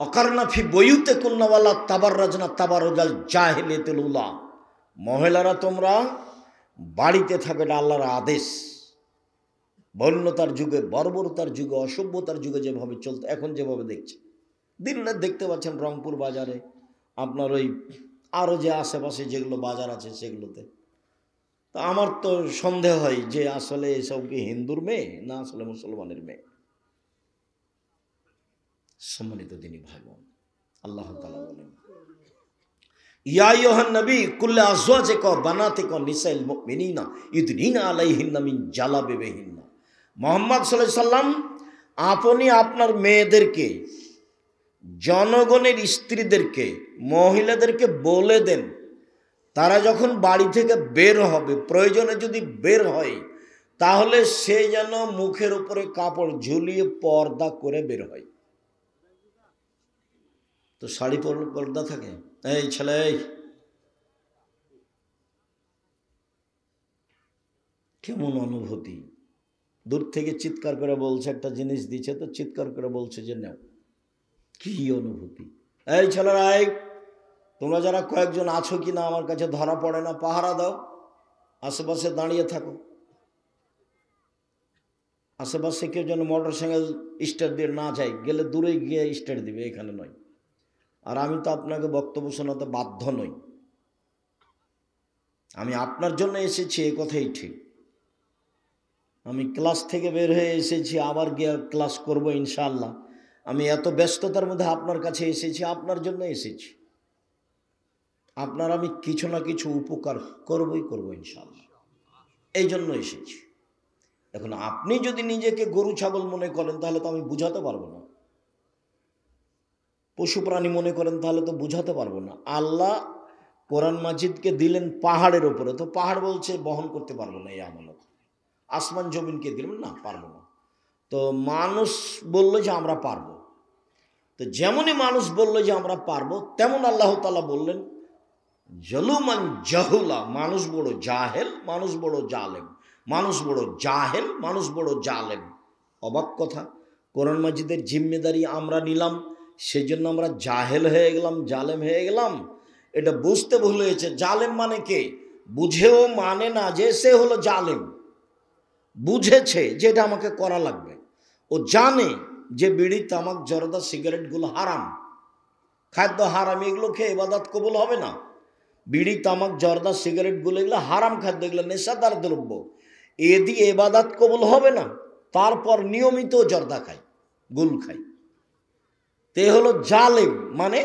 অকারনা ফি বুয়ুতিকুন্না ওয়ালা তাবাররাজনা তাবারুজাল জাহিলিয়াতিল উলা। মহিলারা তোমরা বাড়িতে থাকবে, এটা আল্লাহর আদেশ। বন্যতার যুগে, বর্বরতার যুগে, অসভ্যতার যুগে যেভাবে চলতো, এখন যেভাবে দেখছে, দিনরাত দেখতে পাচ্ছেন রংপুর বাজারে, আপনার ওই আরও যে আশেপাশে যেগুলো বাজার আছে সেগুলোতে। তা আমার তো সন্দেহ হয় যে আসলে এসব কি হিন্দুর মেয়ে না আসলে মুসলমানের মেয়ে। সম্মানিত দিনী ভাই বোন, আল্লাহ তাআলা বলেন, ইয়া আইয়ুহান নবী কুল্লি আজওয়াজিকা ওয়া বানাতিকা নিসাইল মুমিনিনা ইউদনিনা আলাইহিন্না মিন জালাবিবিহিন্না। মুহাম্মদ সাল্লাল্লাহু আলাইহি সাল্লাম আপনি আপনার মেয়েদেরকে, জনগণের স্ত্রীদেরকে, মহিলাদেরকে বলে দেন তারা যখন বাড়ি থেকে বের হবে, প্রয়োজনে যদি বের হয়, তাহলে সে যেন মুখের উপরে কাপড় ঝুলিয়ে পর্দা করে বের হয়। তো শাড়ি পরলে পর্দা থাকে? এই ছেলে, কেমন অনুভূতি! দূর থেকে চিৎকার করে বলছে, একটা জিনিস দিচ্ছে তো চিৎকার করে বলছে যে নাও। কি অনুভূতি! এই ছেলেরা, এই তোমরা যারা কয়েকজন আছো কি না আমার কাছে ধরা পড়ে না, পাহারা দাও, আশেপাশে দাঁড়িয়ে থাকো, আশেপাশে কেউ যেন মোটর সাইকেল স্টার্ট দিয়ে না যায়, গেলে দূরে গিয়ে স্টার্ট দিবে, এখানে নয়। আর আমি তো আপনাকে বক্তব্য শোনাতে বাধ্য নই, আমি আপনার জন্য এসেছি, এ কথাই ঠিক। আমি ক্লাস থেকে বের হয়ে এসেছি, আবার গিয়ে ক্লাস করব ইনশাআল্লাহ। আমি এত ব্যস্ততার মধ্যে আপনার কাছে এসেছি, আপনার জন্য এসেছি। আপনার আমি কিছু না কিছু উপকার করবই করব ইনশাআল্লাহ, এই জন্য এসেছি। এখন আপনি যদি নিজেকে গরু ছাগল মনে করেন তাহলে তো আমি বুঝাতে পারবো না, পশু প্রাণী মনে করেন তাহলে তো বুঝাতে পারবো না। আল্লাহ কোরআন মাজিদকে দিলেন পাহাড়ের উপরে, তো পাহাড় বলছে বহন করতে পারবো না এই আমানত। আসমান জমিনকে দিলেন না, পারবো না। তো মানুষ বললো যে আমরা পারবো, তো যেমনই মানুষ বললো যে আমরা পারবো, তেমন আল্লাহ তাআলা বললেন জলুমান জাহুলা, মানুষ বড় জাহেল, মানুষ বড় জালেম, মানুষ বড় জাহেল, মানুষ বড় জালেম। অবাক কথা, কোরআন মাজিদের জিম্মেদারি আমরা নিলাম, সেজন্য আমরা জাহেল হয়ে গেলাম, জালেম হয়ে গেলাম। এটা বুঝতে ভুল হয়েছে। জালেম মানে কে? বুঝেও মানে না যে সে হলো জালেম। বুঝেছে যে এটা আমাকে করা লাগবে, ও জানে যে বিড়ি, তামাক, জর্দা, সিগারেটগুলো হারাম, খাদ্য হারাম, এগুলো খেয়ে ইবাদত কবুল হবে না। বিড়ি, তামাক, জর্দা, সিগারেটগুলো এগুলো হারাম খাদ্য, এগুলো নেশাদার দ্রব্য, এ দিয়ে ইবাদত কবুল হবে না। তারপর নিয়মিত জর্দা খাই, গুল খাই, তে হলো জালেম। মানে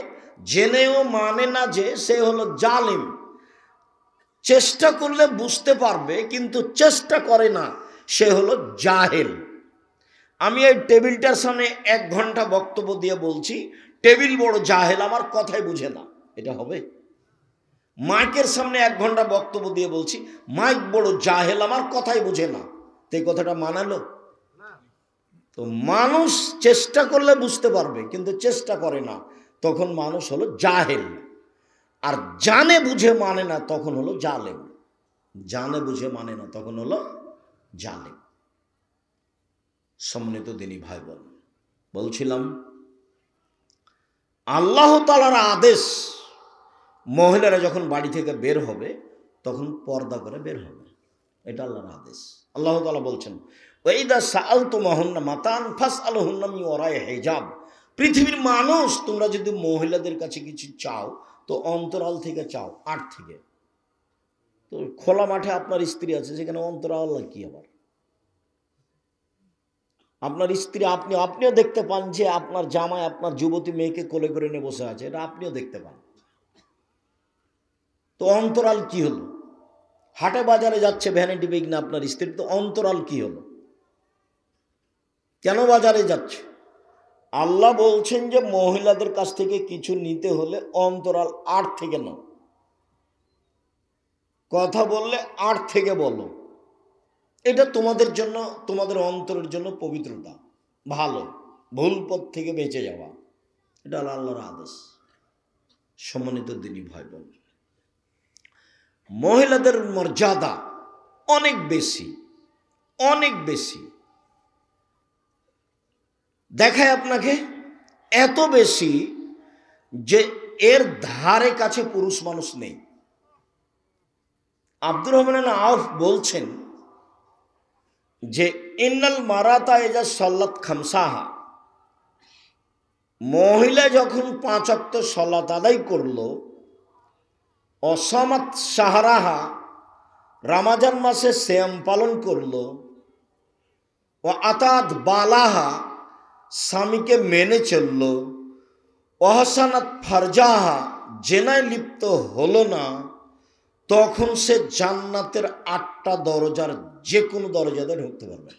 জেনেও মানে না যে সে হলো জালেম। চেষ্টা করলে বুঝতে পারবে, কিন্তু চেষ্টা করে না, সে হলো জাহেল। আমি এই টেবিলটার সামনে 1 ঘন্টা বক্তব্য দিয়ে বলছি টেবিল বড় জাহেল, আমার কথাই বুঝে না, এটা হবে? মাইকের সামনে 1 ঘন্টা বক্তব্য দিয়ে বলছি মাইক বড় জাহেল, আমার কথাই বুঝে না, তো এই কথাটা মানালো? তো মানুষ চেষ্টা করলে বুঝতে পারবে, কিন্তু চেষ্টা করে না, তখন মানুষ হলো জাহেল। আর জানে বুঝে মানে না, তখন হলো জালেম। জানে বুঝে মানে না, তখন হলো জালেম। সম্মানিত দিনী ভাই বোন, বলছিলাম আল্লাহ তাআলার আদেশ, মহিলারা যখন বাড়ি থেকে বের হবে তখন পর্দা করে বের হবে, এটা আল্লাহর আদেশ। আল্লাহ তাআলা বলছেন ওয়াইদা সাআলতুমুহুন্না মাতান ফাসআলুহুন্না মিন ওয়ারাই হিজাব। পৃথিবীর মানুষ, তোমরা যদি মহিলাদের কাছে কিছু চাও তো অন্তরাল থেকে চাও, আট থেকে। তো খোলা মাঠে আপনার স্ত্রী আছে, সেখানে অন্তরাল কি? আবার আপনার স্ত্রী, আপনিও দেখতে পান যে আপনার জামাই আপনার যুবতী মেয়েকে কোলে করে নিয়ে বসে আছে, এটা আপনিও দেখতে পান। তো অন্তরাল কি হলো? হাটে বাজারে যাচ্ছে ভ্যানিটি ব্যাগ না আপনার স্ত্রী, তো অন্তরাল কি হলো? কেন বাজারে যাচ্ছে? আল্লাহ বলছেন যে মহিলাদের কাছ থেকে কিছু নিতে হলে অন্তরাল 8 থেকে নাও, কথা বললে 8 থেকে বলো, এটা তোমাদের জন্য, তোমাদের অন্তরের জন্য পবিত্রতা, ভালো, ভুল পথ থেকে বেঁচে যাওয়া, এটা আল্লাহর আদেশ। সম্মানিত দিনী ভাই বোন, মহিলাদের মর্যাদা অনেক বেশি, অনেক বেশি। দেখায় আপনাকে এত বেশি যে এর ধারে কাছে পুরুষ মানুষ নেই। আব্দুর রহমান আউফ বলছেন যে ইন্নাল মারাতা ইজা সাল্লাত খামসাহা, মহিলা যখন 5 ওয়াক্ত সালাত আদায় করলো, অসামাত শাহরাহা, রমজান মাসে সিয়াম পালন করলো, ও আতাত বালাহা, স্বামীকে মেনে চলল, ওহসানাত ফারজাহা, জেনায় লিপ্ত হলো না, তখন সে জান্নাতের 8টা দরজার যে কোনো দরজাতে ঢুকতে পারবে।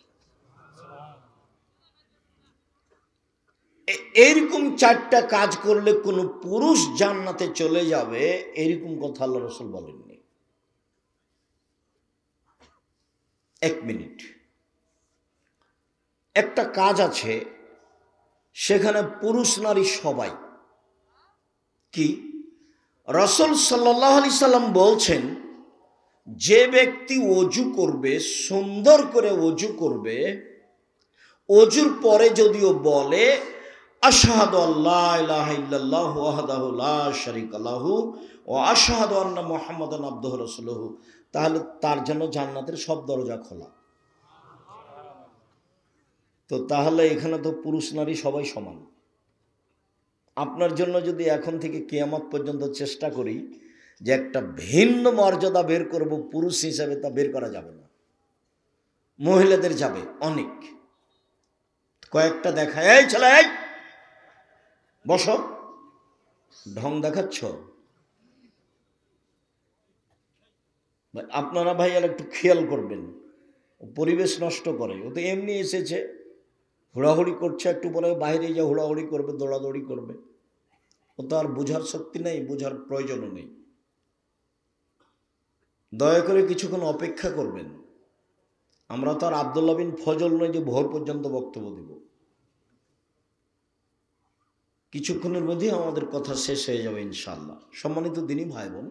এইরকম 4টা কাজ করলে কোনো পুরুষ জান্নাতে চলে যাবে, এরকম কথা আল্লাহ রাসূল বলেননি। 1 মিনিট, একটা কাজ আছে, সেখানে পুরুষ নারী সবাই। কি? রাসূল সাল্লাল্লাহু আলাইহি সাল্লাম বলছেন, যে ব্যক্তি ওযু করবে, সুন্দর করে ওযু করবে, ওযুর পরে যদিও বলে আশহাদু আল্লা ইলাহা ইল্লাল্লাহু ওয়াহদাহু লা শারীকা লাহু ওয়া আশহাদু আন্না মুহাম্মাদান আবদুহু রাসূলুহু, তাহলে তার জন্য জান্নাতের সব দরজা খোলা। তো তাহলে এখানে তো পুরুষ নারী সবাই সমান। আপনার জন্য যদি এখন থেকে কিয়ামত পর্যন্ত চেষ্টা করি যে একটা ভিন্ন মর্যাদা বের করব পুরুষ হিসেবে, তা বের করা যাবে না। মহিলাদের যাবে অনেক। কয়েকটা দেখায়, এই ছেলে এই বসো, ঢং দেখাচ্ছ। আপনারা ভাই আর একটু খেয়াল করবেন, পরিবেশ নষ্ট করে। ও তো এমনি এসেছে, হুড়াহুড়ি করছে, একটু পরে বাইরে যা হুড়াহুড়ি করবে, দৌড়াদৌড়ি করবে। ও তো আর বোঝার শক্তি নেই, বোঝার প্রয়োজনও নেই। দয়া করে কিছুক্ষণ অপেক্ষা করবেন। আমরা তো আর আব্দুল্লাহ বিন ফজল নয় যে ভোর পর্যন্ত বক্তব্য দেব। কিছুক্ষণের মধ্যেই আমাদের কথা শেষ হয়ে যাবে ইনশাআল্লাহ। সম্মানিত দিনী ভাই বোন,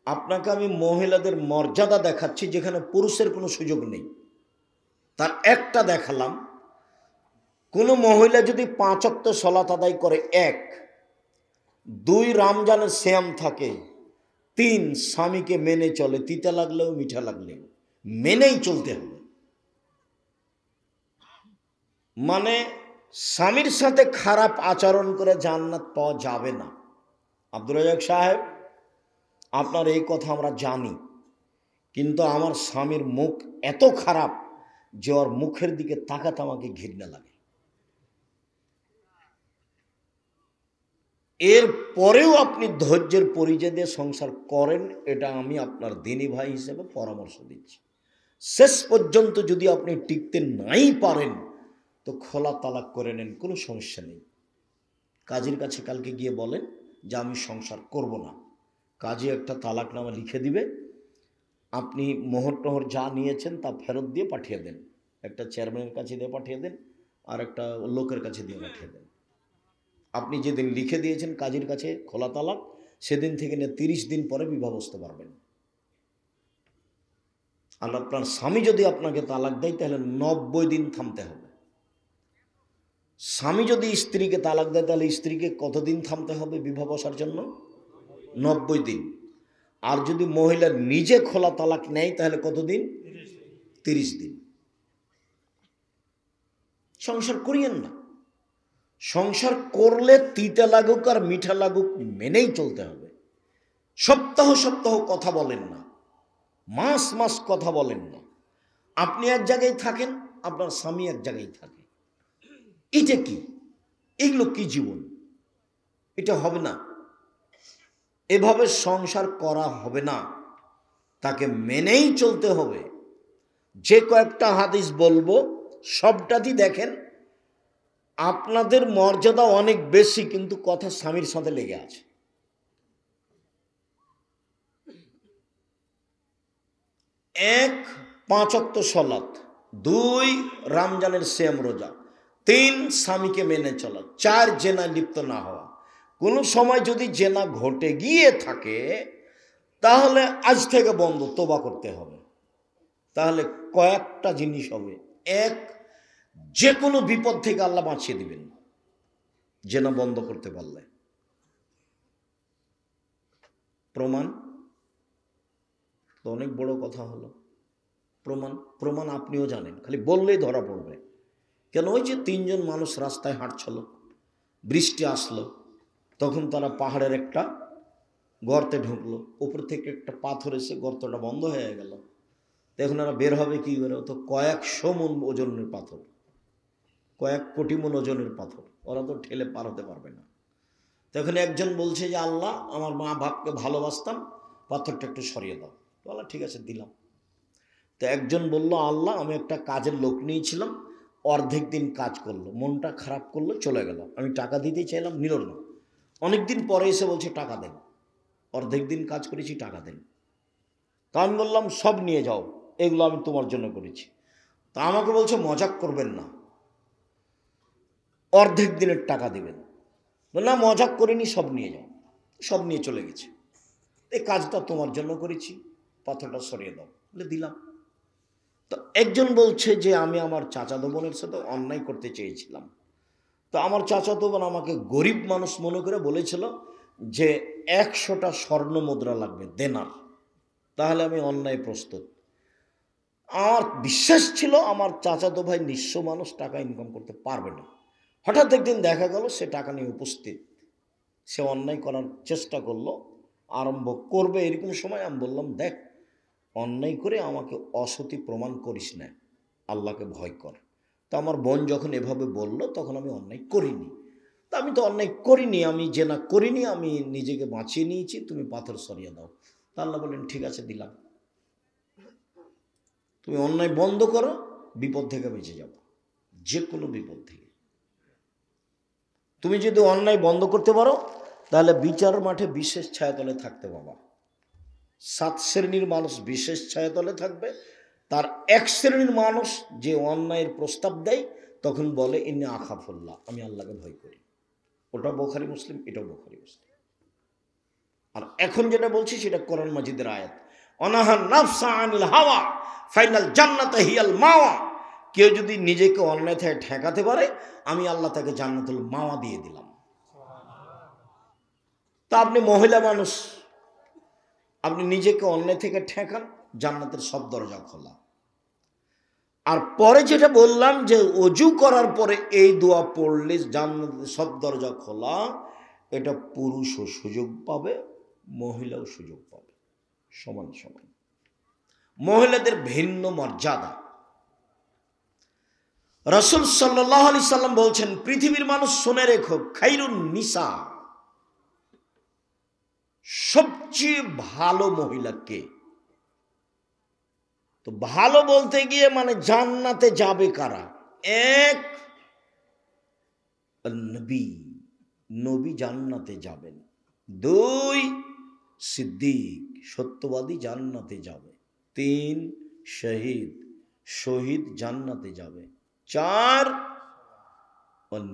আপনাকে আমি মহিলাদের মর্যাদা দেখাচ্ছি যেখানে পুরুষের কোনো সুযোগ নেই। তার একটা দেখালাম, কোনো মহিলা যদি 5 ওয়াক্ত সালাত আদায় করে, 1, 2 রমজানের সিয়াম থাকে, 3 স্বামীকে মেনে চলে, তিতা লাগলেও মিঠা লাগলেও মেনেই চলতে হবে। মানে স্বামীর সাথে খারাপ আচরণ করে জান্নাত পাওয়া যাবে না। আব্দুর রাজ্জাক সাহেব, আপনার এই কথা আমরা জানি, কিন্তু আমার স্বামীর মুখ এত খারাপ যে ওর মুখের দিকে তাকাতে আমাকে ঘৃণা লাগে। এর পরেও আপনি ধৈর্যের পরিচয় দিয়ে সংসার করেন, এটা আমি আপনার দিনী ভাই হিসেবে পরামর্শ দিচ্ছি। শেষ পর্যন্ত যদি আপনি টিকতে নাই পারেন, তো খোলা তালাক করে নেন, কোনো সমস্যা নেই। কাজীর কাছে কালকে গিয়ে বলেন যে আমি সংসার করব না, কাজী একটা তালাকনামা লিখে দিবে, আপনি মোহর টোহর যা নিয়েছেন তা ফেরত দিয়ে পাঠিয়ে দেন। একটা চেয়ারম্যানের কাছে দিয়ে পাঠিয়ে দেন, আর একটা লোকের কাছে দিয়ে পাঠিয়ে দেন। আপনি যেদিন লিখে দিয়েছেন কাজীর কাছে খোলা তালাক, সেদিন থেকে নিয়ে 30 দিন পরে বিবাহ বসতে পারবেন। আর আপনার স্বামী যদি আপনাকে তালাক দেয়, তাহলে 90 দিন থামতে হবে। স্বামী যদি স্ত্রীকে তালাক দেয়, তাহলে স্ত্রীকে কতদিন থামতে হবে বিবাহ বসার জন্য? 90 দিন। আর যদি মহিলা নিজে খোলা তালাক নেয়, তাহলে কতদিন? 30 দিন। সংসার করিয়েন না। সংসার করলে তিতা লাগুক আর মিঠা লাগুক মেনেই চলতে হবে। সপ্তাহ সপ্তাহ কথা বলেন না, মাস মাস কথা বলেন না। আপনি এক জায়গায় থাকেন, আপনার স্বামী এক জায়গায় থাকে। এটা কি? এগুলো কি জীবন? এটা হবে না। এভাবে সংসার করা হবে না, তাকে মেনেই চলতে হবে। যে কয়েকটা হাদিস বলবো সবটাতেই দেখেন আপনাদের মর্যাদা অনেক বেশি, কিন্তু কথা স্বামীর সাথে লেগে আছে। 1, 5 ওয়াক্ত সালাত, 2 রমজানের সিয়াম রোজা, 3 স্বামীকে মেনে চলা, 4 জেনা লিপ্ত না হওয়া। কোনো সময় যদি জেনা ঘটে গিয়ে থাকে, তাহলে আজ থেকে বন্ধ, তোবা করতে হবে। তাহলে কয়েকটা জিনিস হবে। 1, যে কোনো বিপদ থেকে আল্লাহ বাঁচিয়ে দিবেন জেনা বন্ধ করতে পারলে। প্রমাণ তো অনেক বড় কথা হলো। প্রমাণ আপনিও জানেন, খালি বললেই ধরা পড়বে। কেন? ওই যে 3 জন মানুষ রাস্তায় হাঁটছিল, বৃষ্টি আসলো, তখন তারা পাহাড়ের একটা গর্তে ঢুকলো, উপর থেকে একটা পাথর এসে গর্তটা বন্ধ হয়ে গেল। এখন এরা বের হবে কি করে? তো কয়েকশো মন ওজনের পাথর, কয়েক কোটি মন ওজনের পাথর, ওরা তো ঠেলে পার হতে পারবে না। তখন একজন বলছে যে আল্লাহ, আমার মা বাপকে ভালোবাসতাম, পাথরটা একটু সরিয়ে দাও। বলা ঠিক আছে, দিলাম। তো একজন বলল, আল্লাহ, আমি একটা কাজের লোক নিয়েছিলাম, অর্ধেক দিন কাজ করলো, মনটা খারাপ করলো, চলে গেল, আমি টাকা দিতে চাইলাম, নিল না। অনেক দিন পরে এসে বলছে টাকা দেন, অর্ধেক দিন কাজ করেছি, টাকা দেন। তা আমি বললাম সব নিয়ে যাও, এগুলো আমি তোমার জন্য করেছি। তা আমাকে বলছে মজাক করবেন না, অর্ধেক দিনের টাকা দিবেন। না, মজাক করিনি, সব নিয়ে যাও। সব নিয়ে চলে গেছে। এই কাজটা তোমার জন্য করেছি, পাথরটা সরিয়ে দাও, বলে দিলাম। তো একজন বলছে যে আমি আমার চাচাতো বোনের সাথে অন্যায় করতে চেয়েছিলাম। তো আমার চাচাতো বোন আমাকে গরিব মানুষ মনে করে বলেছিল যে 100টা স্বর্ণ মুদ্রা লাগবে, দেনার, তাহলে আমি অন্যায় প্রস্তুত। আমার বিশ্বাস ছিল আমার চাচাতো ভাই নিঃস্ব মানুষ, টাকা ইনকাম করতে পারবে না। হঠাৎ একদিন দেখা গেল সে টাকা নিয়ে উপস্থিত, সে অন্যায় করার চেষ্টা করলো, আরম্ভ করবে। এরকম সময় আমি বললাম, দেখ, অন্যায় করে আমাকে অসতী প্রমাণ করিস না, আল্লাহকে ভয় কর। তো আমার বোন যখন এভাবে বলল, তখন আমি অন্যায় করিনি। তা আমি তো অন্যায় করিনি, আমি জেনা করিনি, আমি নিজেকে বাঁচিয়ে নিয়েছি, তুমি পাথর সরিয়ে দাও। তা আল্লাহ বললেন ঠিক আছে, দিলাম। তুমি অন্যায় বন্ধ করো, বিপদ থেকে বেঁচে যাবো, যে কোনো বিপদ থেকে। তুমি যদি অন্যায় বন্ধ করতে পারো, তাহলে বিচার মাঠে বিশেষ ছায়াতলে থাকতে পাবা। 7 শ্রেণীর মানুষ বিশেষ ছায়াতলে থাকবে, তার 1 শ্রেণীর মানুষ যে অন্যায়ের প্রস্তাব দেয়, তখন বলে ইন্নী আখাফুল্লাহ, আমি আল্লাহকে ভয় করি। ওটা বুখারী মুসলিম, এটাও বুখারী মুসলিম। আর এখন যেটা বলছি সেটা কোরআন মাজিদের আয়াত, অনাহান নাফসা আনিল হাওয়া ফাইনাল জান্নাতা হিয়াল মাওয়া। কেউ যদি নিজেকে অন্যায় থেকে ঠেকাতে পারে, আমি আল্লাহ তাকে জান্নাতুল মাওয়া দিয়ে দিলাম। তা আপনি মহিলা মানুষ, আপনি নিজেকে অন্যায় থেকে ঠেকান, জান্নাতের সব দরজা খোলা। আর পরে যেটা বললাম যে ওযু করার পরে এই দোয়া পড়লে জান্নাতের সব দরজা খোলা, এটা পুরুষও সুযোগ পাবে, মহিলাও সুযোগ পাবে, সমান সমান। মহিলাদের ভিন্ন মর্যাদা। রাসূল সাল্লাল্লাহু আলাইহি সাল্লাম বলছেন, পৃথিবীর মানুষ শুনে রেখো, খাইরুন নিসা, সবচেয়ে ভালো মহিলা কে? তো ভালো বলতে গিয়ে মানে জান্নাতে যাবে কারা? এক, নবী, নবী জান্নাতে যাবেন। 2, সিদ্দিক, সত্যবাদী জান্নাতে যাবে। 3, শহীদ, শহীদ জান্নাতে যাবে। 4,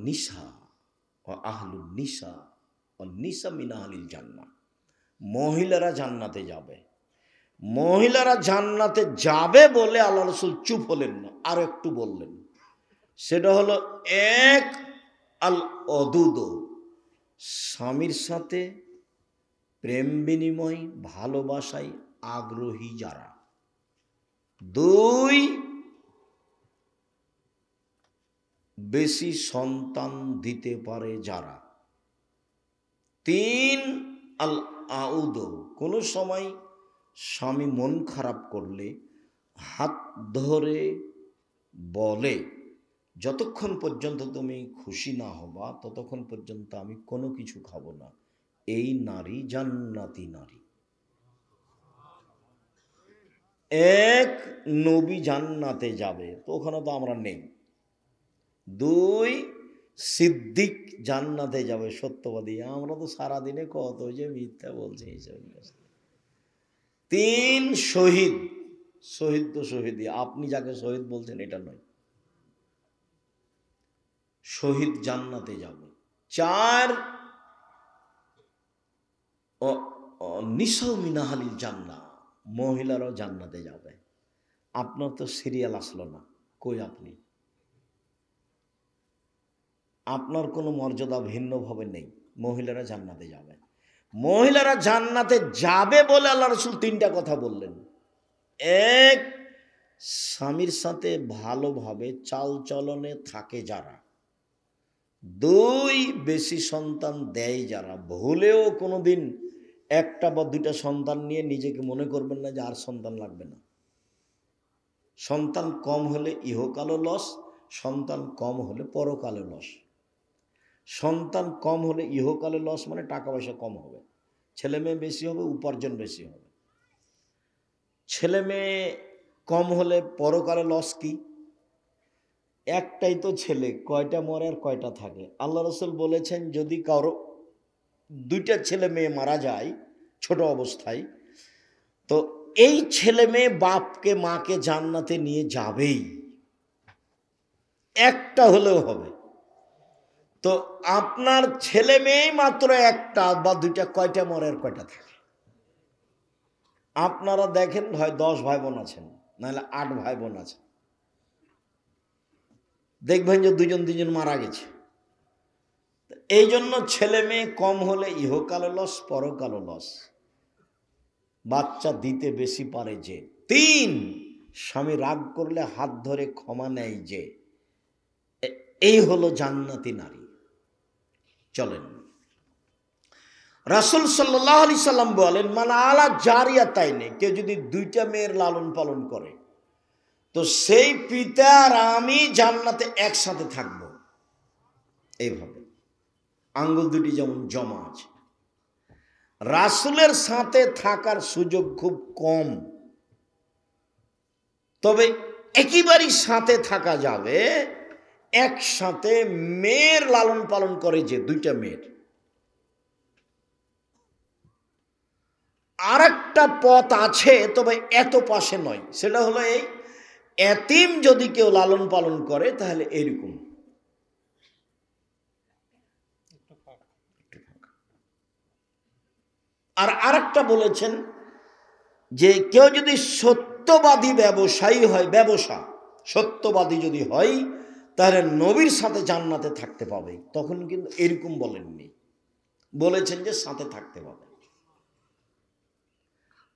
নিসা, আহলুন নিসা, নিসা মিন আহলিল জান্নাহ, মহিলারা জান্নাতে যাবে। মহিলারা জান্নাতে যাবে বলে আল্লাহ রাসূল চুপ হলেন না, আর একটু বললেন। সেটা হলো 1, আল অদুদ, স্বামীর সাথে প্রেম বিনিময়, ভালোবাসায় আগ্রহী যারা। 2, বেশি সন্তান দিতে পারে যারা। 3, আল আউদ, কোনো সময় স্বামী মন খারাপ করলে হাত ধরে বলে, যতক্ষণ পর্যন্ত তুমি খুশি না হবা ততক্ষণ পর্যন্ত আমি কোনো কিছু খাবো না। এই নারী জান্নাতি নারী। 1, নবী জান্নাতে যাবে, তো ওখানে তো আমরা নেই। 2, সিদ্দিক জান্নাতে যাবে, সত্যবাদী। আমরা তো সারাদিনে কত যে মিথ্যা বলছি এইসব। 3, শহীদ, শহীদ তো শহীদই, আপনি যাকে শহীদ বলছেন এটা নয়, শহীদ জান্নাতে যাবে। 4, নিসাউ মিন আহলিল জান্নাহ, মহিলারাও জান্নাতে যাবে। আপনার তো সিরিয়াল আসলো না, কই আপনি? আপনার কোনো মর্যাদা ভিন্নভাবে নেই, মহিলারা জান্নাতে যাবে। মহিলারা জান্নাতে যাবে বলে আল্লাহ রাসূল 3টা কথা বললেন। 1, স্বামীর সাথে ভালোভাবে চালচলনে থাকে যারা। 2, বেশি সন্তান দেয় যারা। ভুলেও কোনোদিন 1টা বা 2টা সন্তান নিয়ে নিজেকে মনে করবেন না যে আর সন্তান লাগবে না। সন্তান কম হলে ইহকালও লস, সন্তান কম হলে পরকালও লস। সন্তান কম হলে ইহকালে লস, মানে টাকা পয়সা কম হবে, ছেলে মেয়ে বেশি হবে, উপার্জন বেশি হবে। ছেলে মেয়ে কম হলে পরকালে লস কি? একটাই তো ছেলে, কয়টা মরে আর কয়টা থাকে? আল্লাহ রসুল বলেছেন যদি কারো দুইটা ছেলে মেয়ে মারা যায় ছোট অবস্থায়, তো এই ছেলে মেয়ে বাপকে মাকে জান্নাতে নিয়ে যাবেই, একটা হলেও হবে। তো আপনার ছেলে মেয়ে মাত্র একটা বা দুইটা, কয়টা মরে আর কয়টা থাকে? আপনারা দেখেন, হয় 10 ভাই বোন আছেন, নাহলে 8 ভাই বোন আছে, দেখবেন যে দুজন মারা গেছে। এই জন্য ছেলে মেয়ে কম হলে ইহকালে লস, পরকালে লস। বাচ্চা দিতে বেশি পারে যে। 3, স্বামী রাগ করলে হাত ধরে ক্ষমা নেয় যে। এই হলো জান্নাতি নারী। চলেন, রাসূল সাল্লাল্লাহু আলাইহি সাল্লাম বলেন, মান আলা জারিয়াতাইনে, কেউ যদি দুইটা মেয়ের লালন পালন করে, তো সেই পিতা আর আমি জান্নাতে একসাথে থাকব। এইভাবে আঙ্গুল দুটি যেমন জমা আছে। রাসূলের সাথে থাকার সুযোগ খুব কম, তবে একেবারেই সাথে থাকা যাবে। একসাথে মেয়ের লালন পালন করে যে, দুইটা মেয়ের। আর একটা পথ আছে, তবে এত পাশে নয়, সেটা হলো এই এতিম যদি কেউ লালন পালন করে তাহলে এরকম। আর আরেকটা বলেছেন যে কেউ যদি সত্যবাদী ব্যবসায়ী হয়, ব্যবসা সত্যবাদী যদি হয়, তাহলে নবীর সাথে জান্নাতে থাকতে পাবে। তখন কিন্তু এরকম বলেননি, বলেছেন যে সাথে থাকতে পাবে।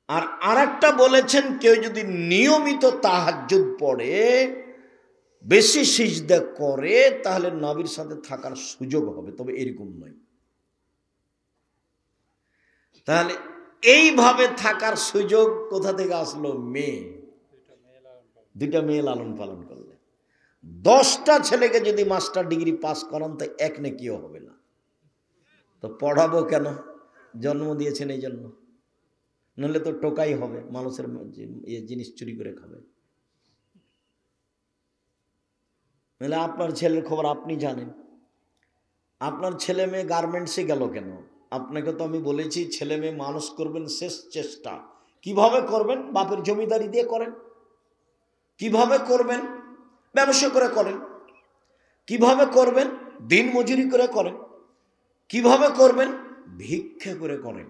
আর আরেকটা বলেছেন কেউ যদি নিয়মিত তাহাজ্জুদ পড়ে, বেশি সিজদা করে, তাহলে নবীর সাথে থাকার সুযোগ হবে, তবে এরকম নয়। তাহলে এইভাবে থাকার সুযোগ কোথা থেকে আসলো? মেয়ে, দুইটা মেয়ে লালন পালন করলে। 10টা ছেলেকে যদি মাস্টার ডিগ্রি পাস করান, তো এক নেকিও হবে না। তো পড়াবো কেন? জন্ম দিয়েছেন এই জন্য, নাহলে তো টোকাই হবে, মানুষের জিনিস চুরি করে খাবে। নাহলে আপনার ছেলের খবর আপনি জানেন। আপনার ছেলে মেয়ে গার্মেন্টসে গেল কেন? আপনাকে তো আমি বলেছি ছেলে মেয়ে মানুষ করবেন শেষ চেষ্টা। কিভাবে করবেন? বাপের জমিদারি দিয়ে করেন। কিভাবে করবেন? ব্যবসা করে করেন। কিভাবে করবেন? দিন মজুরি করে করেন। কিভাবে করবেন? ভিক্ষা করে করেন।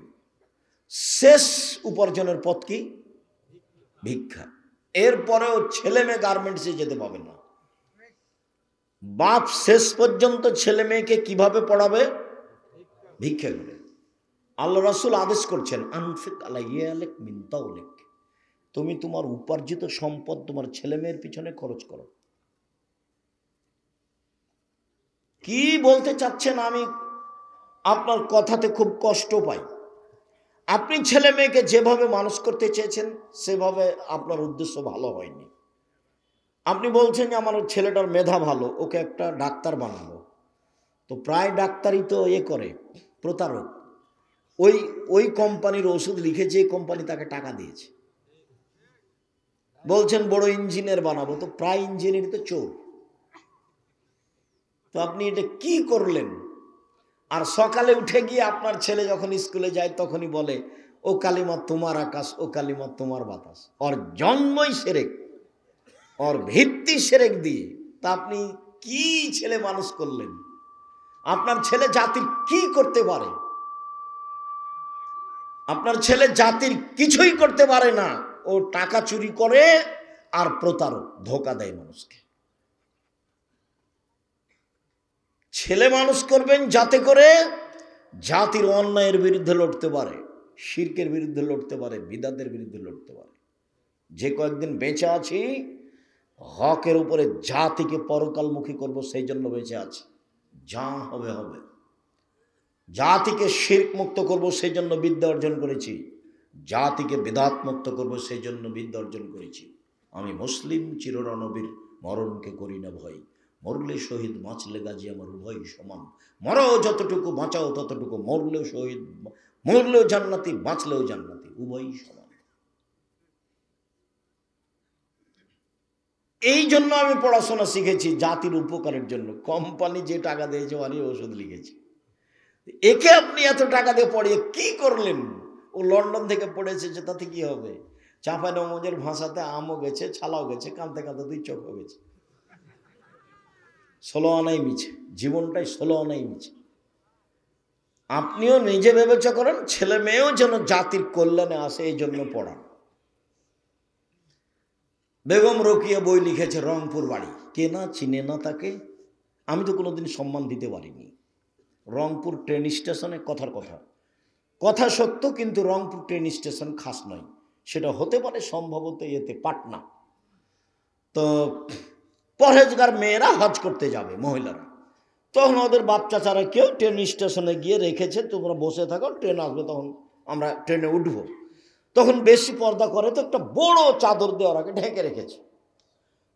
শেষ উপার্জনের পথ কি? ভিক্ষা। এরপরেও ছেলে মেয়ে গার্মেন্টসে যেতে পাবে না। বাপ শেষ পর্যন্ত ছেলে মেয়েকে কিভাবে পড়াবে? ভিক্ষা করে। আল্লাহ রাসূল আদেশ করছেন, আনফিক আলাইয়ালিক মিন তাওলিক, তুমি তোমার উপার্জিত সম্পদ তোমার ছেলে মেয়ের পিছনে খরচ করো। কি বলতে চাচ্ছেন? আমি আপনার কথাতে খুব কষ্ট পাই। আপনি ছেলে মেয়েকে যেভাবে মানুষ করতে চেয়েছেন, সেভাবে আপনার উদ্দেশ্য ভালো হয়নি। আপনি বলছেন যে আমার ছেলেটার মেধা ভালো, ওকে একটা ডাক্তার বানাবো। তো প্রায় ডাক্তারই তো করে, প্রতারক। ওই কোম্পানির ওষুধ লিখে যে কোম্পানি তাকে টাকা দিয়েছে। বলছেন বড় ইঞ্জিনিয়ার বানাবো, তো প্রায় ইঞ্জিনিয়ার তো চোর। তো আপনি এটা কি করলেন? আর সকালে উঠে গিয়ে আপনার ছেলে যখন স্কুলে যায়, তখনই বলে ও কালিমা তোমার আকাশ, ও কালিমা তোমার বাতাস। ওর জন্মই শিরক, ওর ভিত্তি শিরক দিয়ে। তা আপনি কি ছেলে মানুষ করলেন? আপনার ছেলে জাতির কি করতে পারে? আপনার ছেলে জাতির কিছুই করতে পারে না। ও টাকা চুরি করে আর প্রতারক, ধোঁকা দেয় মানুষকে। ছেলে মানুষ করবেন যাতে করে জাতির অন্যায়ের বিরুদ্ধে লড়তে পারে, শিরকের বিরুদ্ধে লড়তে পারে, বিদাতের বিরুদ্ধে লড়তে পারে। যে কয়েকদিন বেঁচে আছি, হকের উপরে জাতিকে পরকালমুখী করব, সেই জন্য বেঁচে আছি। যা হবে হবে। জাতিকে শিরক মুক্ত করব, সেই জন্য বিদ্যা অর্জন করেছি। জাতিকে বিদাত মুক্ত করব, সেই জন্য বিদ্যা অর্জন করেছি। আমি মুসলিম, চিররণবীর, মরণকে করি না ভয়। মরলে শহীদ, বাঁচলে গাজী, আমার উভয় সমান। মরাও যতটুকু, বাঁচাও ততটুকু। মরলেও শহীদ, মরলেও জান্নাতি, বাঁচলেও জান্নাতি, উভয়ই সমান। এই জন্য আমি পড়াশোনা শিখেছি, জাতির উপকারের জন্য। কোম্পানি যে টাকা দিয়েছে আমি ওষুধ লিখেছি। একে আপনি এত টাকা দিয়ে পড়িয়ে কি করলেন? ও লন্ডন থেকে পড়েছে, যে তাতে কি হবে? চাঁপাইনবাবগঞ্জের ভাষাতে আমও গেছে, ছালাও গেছে, কাঁদতে কাঁদতে 2 চোখও গেছে। 16 আনাই মিছে, জীবনটাই 16 আনাই মিছে। আপনিও নিজে বিবেচনা করেন, ছেলে মেয়েও যেন জাতির কল্যাণে আসে, এই জন্য পড়ান। বেগম রোকিয়া বই লিখেছে, রংপুর বাড়ি, কে না চিনে না তাকে। আমি তো কোনোদিন সম্মান দিতে পারিনি। রংপুর ট্রেন স্টেশনে, কথার কথা, কথা সত্য, কিন্তু রংপুর ট্রেন স্টেশন খাস নয়। সেটা হতে পারে সম্ভবত এতে পাটনা। তো পরহেজগার মেয়েরা হজ করতে যাবে, মহিলারা, তখন ওদের বাপ চাচারা কেউ ট্রেন স্টেশনে গিয়ে রেখেছে, তোমরা বসে থাকো, ট্রেন আসবে তখন আমরা ট্রেনে উঠবো। তখন বেশি পর্দা করে তো একটা বড় চাদর দিয়ে ওরাকে ঢেকে রেখেছে।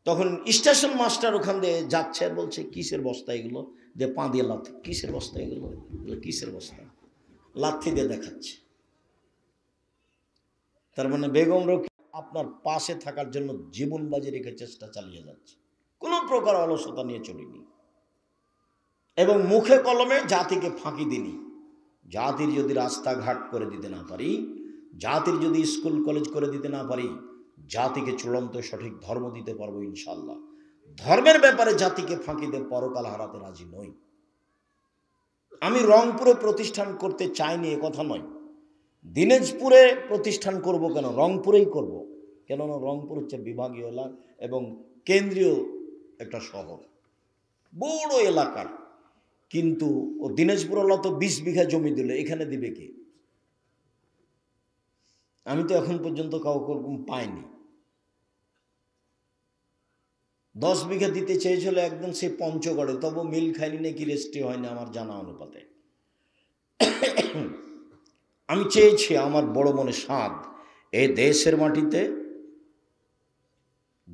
তখন স্টেশন মাস্টার ওখান দিয়ে যাচ্ছে আর বলছে, কিসের বস্তা এগুলো? যে পা দিয়ে লাথি, কিসের বস্তা এগুলো? কিসের বস্তা? লাথি দিয়ে দেখাচ্ছে। তার মানে বেগম রোকেয়া আপনার পাশে থাকার জন্য জীবন বাজি রেখে চেষ্টা চালিয়ে যাচ্ছে, কোনো প্রকার অলসতা নিয়ে চলিনি, এবং মুখে কলমে জাতিকে ফাঁকি দিনি। জাতির যদি রাস্তাঘাট করে দিতে না পারি, জাতির যদি স্কুল কলেজ করে দিতে না পারি, জাতিকে চূড়ান্ত সঠিক ধর্ম দিতে পারবো ইনশাল্লাহ। ধর্মের ব্যাপারে জাতিকে ফাঁকি দিয়ে পরকাল হারাতে রাজি নই। আমি রংপুরে প্রতিষ্ঠান করতে চাইনি এ কথা নয়, দিনাজপুরে প্রতিষ্ঠান করব কেন, রংপুরেই করব। কেননা রংপুর হচ্ছে বিভাগীয় এলাকা এবং কেন্দ্রীয় একটা শহর, বড় এলাকার। কিন্তু ও দিনাজপুর হলো তো 20 বিঘা জমি দিল, এখানে দিবে কে? আমি তো এখন পর্যন্ত কাউকে পাইনি। 10 বিঘা দিতে চেয়েছিল একদম সে পঞ্চগড়ে, তবু মিল খাইনি নাকি রেস্ট্রি হয়নি আমার জানা অনুপাতে। আমি চেয়েছি, আমার বড় মনে স্বাদ, এই দেশের মাটিতে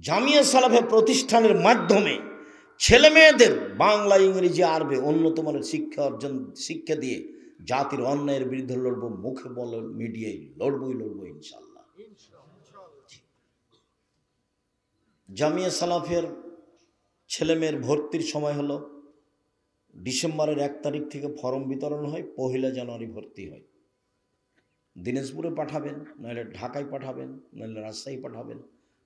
জামিয়া সালাফে প্রতিষ্ঠানের মাধ্যমে ছেলে মেয়েদের বাংলা, ইংরেজি, আরবি উন্নত মানের শিক্ষা দিয়ে জাতির অন্যায়ের বিরুদ্ধে লড়বো। মুখে বল, মিডিয়ায় লড়বো ইনশাল্লাহ। জামিয়া সালাফের ছেলে মেয়ের ভর্তির সময় হলো ডিসেম্বরের 1 তারিখ থেকে ফর্ম বিতরণ হয়, 1 জানুয়ারি ভর্তি হয়। দিনাজপুরে পাঠাবেন, নাহলে ঢাকায় পাঠাবেন, নাহলে রাজশাহী পাঠাবেন,